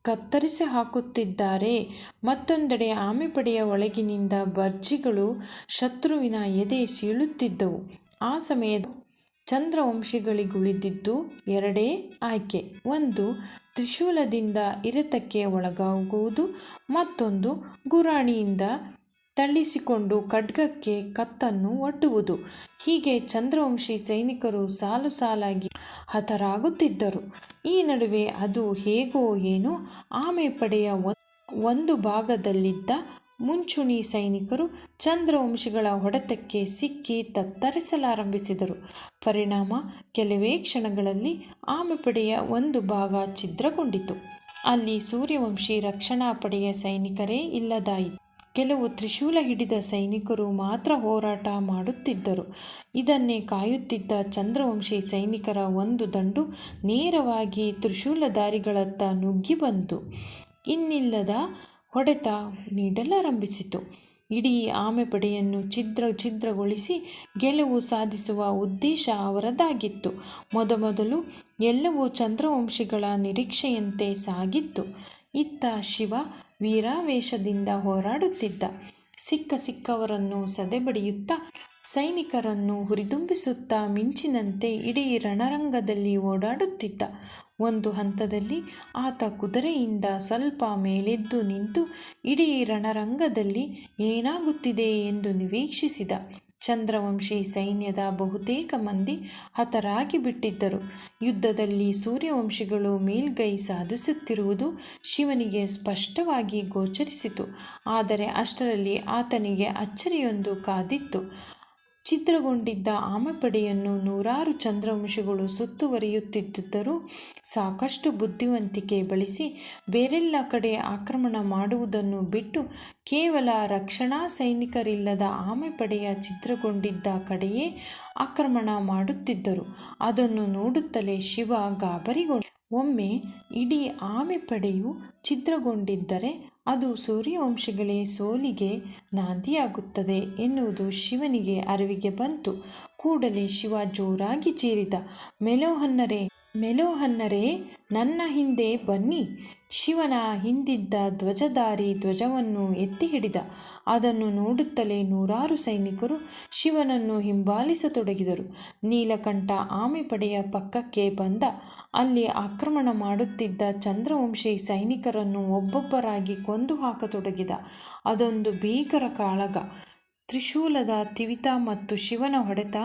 Speaker 1: ಕತ್ತರಿಸಿ ಹಾಕುತ್ತಿದ್ದರೆ, ಮತ್ತೊಂದೆಡೆ ಆಮೆಪಡೆಯ ಒಳಗಿನಿಂದ ಬರ್ಜಿಗಳು ಶತ್ರುವಿನ ಎದೆ ಸೀಳುತ್ತಿದ್ದವು. ಆ ಸಮಯದ ಚಂದ್ರವಂಶಿಗಳಿಗುಳಿದಿದ್ದು ಎರಡೇ ಆಯ್ಕೆ. ಒಂದು, ತ್ರಿಶೂಲದಿಂದ ಇರಿತಕ್ಕೆ ಒಳಗಾಗುವುದು, ಮತ್ತೊಂದು ಗುರಾಣಿಯಿಂದ ತಳ್ಳಿಸಿಕೊಂಡು ಖಡ್ಗಕ್ಕೆ ಕತ್ತನ್ನು ಒಡ್ಡುವುದು. ಹೀಗೆ ಚಂದ್ರವಂಶಿ ಸೈನಿಕರು ಸಾಲು ಸಾಲಾಗಿ ಹತರಾಗುತ್ತಿದ್ದರು. ಈ ನಡುವೆ ಅದು ಹೇಗೋ ಏನೋ ಆಮೆಪಡೆಯ ಒಂದು ಭಾಗದಲ್ಲಿದ್ದ ಮುಂಚೂಣಿ ಸೈನಿಕರು ಚಂದ್ರವಂಶಿಗಳ ಹೊಡೆತಕ್ಕೆ ಸಿಕ್ಕಿ ತತ್ತರಿಸಲಾರಂಭಿಸಿದರು. ಪರಿಣಾಮ ಕೆಲವೇ ಕ್ಷಣಗಳಲ್ಲಿ ಆಮೆಪಡೆಯ ಒಂದು ಭಾಗ ಛಿದ್ರಗೊಂಡಿತು. ಅಲ್ಲಿ ಸೂರ್ಯವಂಶಿ ರಕ್ಷಣಾ ಪಡೆಯ ಸೈನಿಕರೇ ಇಲ್ಲದಾಯಿತು. ಕೆಲವು ತ್ರಿಶೂಲ ಹಿಡಿದ ಸೈನಿಕರು ಮಾತ್ರ ಹೋರಾಟ ಮಾಡುತ್ತಿದ್ದರು. ಇದನ್ನೇ ಕಾಯುತ್ತಿದ್ದ ಚಂದ್ರವಂಶಿ ಸೈನಿಕರ ಒಂದು ದಂಡು ನೇರವಾಗಿ ತ್ರಿಶೂಲಧಾರಿಗಳತ್ತ ನುಗ್ಗಿ ಬಂತು. ಇನ್ನಿಲ್ಲದ ಹೊಡೆತ ನೀಡಲಾರಂಭಿಸಿತು. ಇಡೀ ಆಮೆಪಡೆಯನ್ನು ಛಿದ್ರಗೊಳಿಸಿ ಗೆಲುವು ಸಾಧಿಸುವ ಉದ್ದೇಶ ಅವರದಾಗಿತ್ತು. ಮೊದಮೊದಲು ಎಲ್ಲವೂ ಚಂದ್ರವಂಶಿಗಳ ನಿರೀಕ್ಷೆಯಂತೆ ಸಾಗಿತ್ತು. ಇತ್ತ ಶಿವ ವೀರಾವೇಶದಿಂದ ಹೋರಾಡುತ್ತಿದ್ದ. ಸಿಕ್ಕವರನ್ನು ಸದೆಬಡಿಯುತ್ತಾ, ಸೈನಿಕರನ್ನು ಹುರಿದುಂಬಿಸುತ್ತಾ ಮಿಂಚಿನಂತೆ ಇಡೀ ರಣರಂಗದಲ್ಲಿ ಓಡಾಡುತ್ತಿದ್ದ. ಒಂದು ಹಂತದಲ್ಲಿ ಆತ ಕುದುರೆಯಿಂದ ಸ್ವಲ್ಪ ಮೇಲೆದ್ದು ನಿಂತು ಇಡೀ ರಣರಂಗದಲ್ಲಿ ಏನಾಗುತ್ತಿದೆ ಎಂದು ನಿರೀಕ್ಷಿಸಿದ. ಚಂದ್ರವಂಶಿ ಸೈನ್ಯದ ಬಹುತೇಕ ಮಂದಿ ಹತರಾಗಿ ಬಿಟ್ಟಿದ್ದರು. ಯುದ್ಧದಲ್ಲಿ ಸೂರ್ಯವಂಶಿಗಳು ಮೇಲ್ಗೈ ಸಾಧಿಸುತ್ತಿರುವುದು ಶಿವನಿಗೆ ಸ್ಪಷ್ಟವಾಗಿ ಗೋಚರಿಸಿತು. ಆದರೆ ಅಷ್ಟರಲ್ಲಿ ಆತನಿಗೆ ಅಚ್ಚರಿಯೊಂದು ಕಾದಿತ್ತು. ಛಿದ್ರಗೊಂಡಿದ್ದ ಆಮೆಪಡೆಯನ್ನು ನೂರಾರು ಚಂದ್ರವಂಶಿಗಳು ಸುತ್ತುವರಿಯುತ್ತಿದ್ದರೂ ಸಾಕಷ್ಟು ಬುದ್ಧಿವಂತಿಕೆ ಬಳಸಿ ಬೇರೆಲ್ಲ ಕಡೆ ಆಕ್ರಮಣ ಮಾಡುವುದನ್ನು ಬಿಟ್ಟು ಕೇವಲ ರಕ್ಷಣಾ ಸೈನಿಕರಿಲ್ಲದ ಆಮೆಪಡೆಯ ಛಿದ್ರಗೊಂಡಿದ್ದ ಕಡೆಯೇ ಆಕ್ರಮಣ ಮಾಡುತ್ತಿದ್ದರು. ಅದನ್ನು ನೋಡುತ್ತಲೇ ಶಿವ ಗಾಬರಿಗೊಂಡ. ಒಮ್ಮೆ ಇಡೀ ಆಮೆಪಡೆಯು ಛಿದ್ರಗೊಂಡಿದ್ದರೆ ಅದು ಸೂರ್ಯವಂಶಿಗಳೇ ಸೋಲಿಗೆ ನಾಂದಿಯಾಗುತ್ತದೆ ಎನ್ನುವುದು ಶಿವನಿಗೆ ಅರಿವಿಗೆ ಬಂತು. ಕೂಡಲೇ ಶಿವ ಜೋರಾಗಿ ಚೀರಿದ, ಮೆಲೋಹನ್ನರೇ, ನನ್ನ ಹಿಂದೆ ಬನ್ನಿ. ಶಿವನ ಹಿಂದಿದ್ದ ಧ್ವಜಧಾರಿ ಧ್ವಜವನ್ನು ಎತ್ತಿ ಹಿಡಿದ. ಅದನ್ನು ನೋಡುತ್ತಲೇ ನೂರಾರು ಸೈನಿಕರು ಶಿವನನ್ನು ಹಿಂಬಾಲಿಸತೊಡಗಿದರು. ನೀಲಕಂಠ ಆಮೆಪಡೆಯ ಪಕ್ಕಕ್ಕೆ ಬಂದ. ಅಲ್ಲಿ ಆಕ್ರಮಣ ಮಾಡುತ್ತಿದ್ದ ಚಂದ್ರವಂಶಿ ಸೈನಿಕರನ್ನು ಒಬ್ಬೊಬ್ಬರಾಗಿ ಕೊಂದು ಹಾಕತೊಡಗಿದ. ಅದೊಂದು ಭೀಕರ ಕಾಳಗ. ತ್ರಿಶೂಲದ ತಿವಿತ ಮತ್ತು ಶಿವನ ಹೊಡೆತ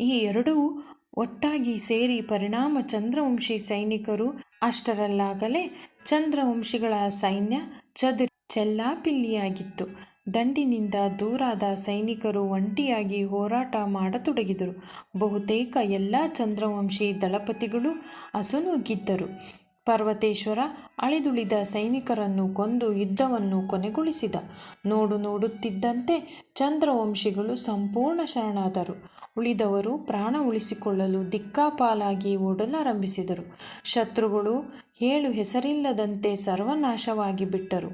Speaker 1: ಈ ಎರಡೂ ಒಟ್ಟಾಗಿ ಸೇರಿ ಪರಿಣಾಮ ಚಂದ್ರವಂಶಿ ಸೈನಿಕರು. ಅಷ್ಟರಲ್ಲಾಗಲೇ ಚಂದ್ರವಂಶಿಗಳ ಸೈನ್ಯ ಚೆಲ್ಲಾಪಿಲ್ಲಿಯಾಗಿತ್ತು. ದಂಡಿನಿಂದ ದೂರಾದ ಸೈನಿಕರು ಒಂಟಿಯಾಗಿ ಹೋರಾಟ ಮಾಡತೊಡಗಿದರು. ಬಹುತೇಕ ಎಲ್ಲ ಚಂದ್ರವಂಶಿ ದಳಪತಿಗಳು ಅಸುನೀಗಿದ್ದರು. ಪರ್ವತೇಶ್ವರ ಅಳಿದುಳಿದ ಸೈನಿಕರನ್ನು ಕೊಂದು ಯುದ್ಧವನ್ನು ಕೊನೆಗೊಳಿಸಿದ. ನೋಡುತ್ತಿದ್ದಂತೆ ಚಂದ್ರವಂಶಿಗಳು ಸಂಪೂರ್ಣ ಶರಣಾದರು. ಉಳಿದವರು ಪ್ರಾಣ ಉಳಿಸಿಕೊಳ್ಳಲು ದಿಕ್ಕಾಪಾಲಾಗಿ ಓಡಲಾರಂಭಿಸಿದರು. ಶತ್ರುಗಳು ಹೇಳು ಹೆಸರಿಲ್ಲದಂತೆ ಸರ್ವನಾಶವಾಗಿ ಬಿಟ್ಟರು.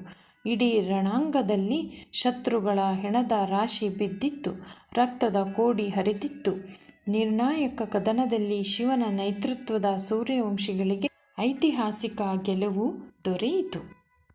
Speaker 1: ಇಡೀ ರಣಾಂಗದಲ್ಲಿ ಶತ್ರುಗಳ ಹೆಣದ ರಾಶಿ ಬಿದ್ದಿತ್ತು. ರಕ್ತದ ಕೋಡಿ ಹರಿದಿತ್ತು. ನಿರ್ಣಾಯಕ ಕದನದಲ್ಲಿ ಶಿವನ ನೇತೃತ್ವದ ಸೂರ್ಯವಂಶಿಗಳಿಗೆ ಐತಿಹಾಸಿಕ ಗೆಲುವು ದೊರೆಯಿತು.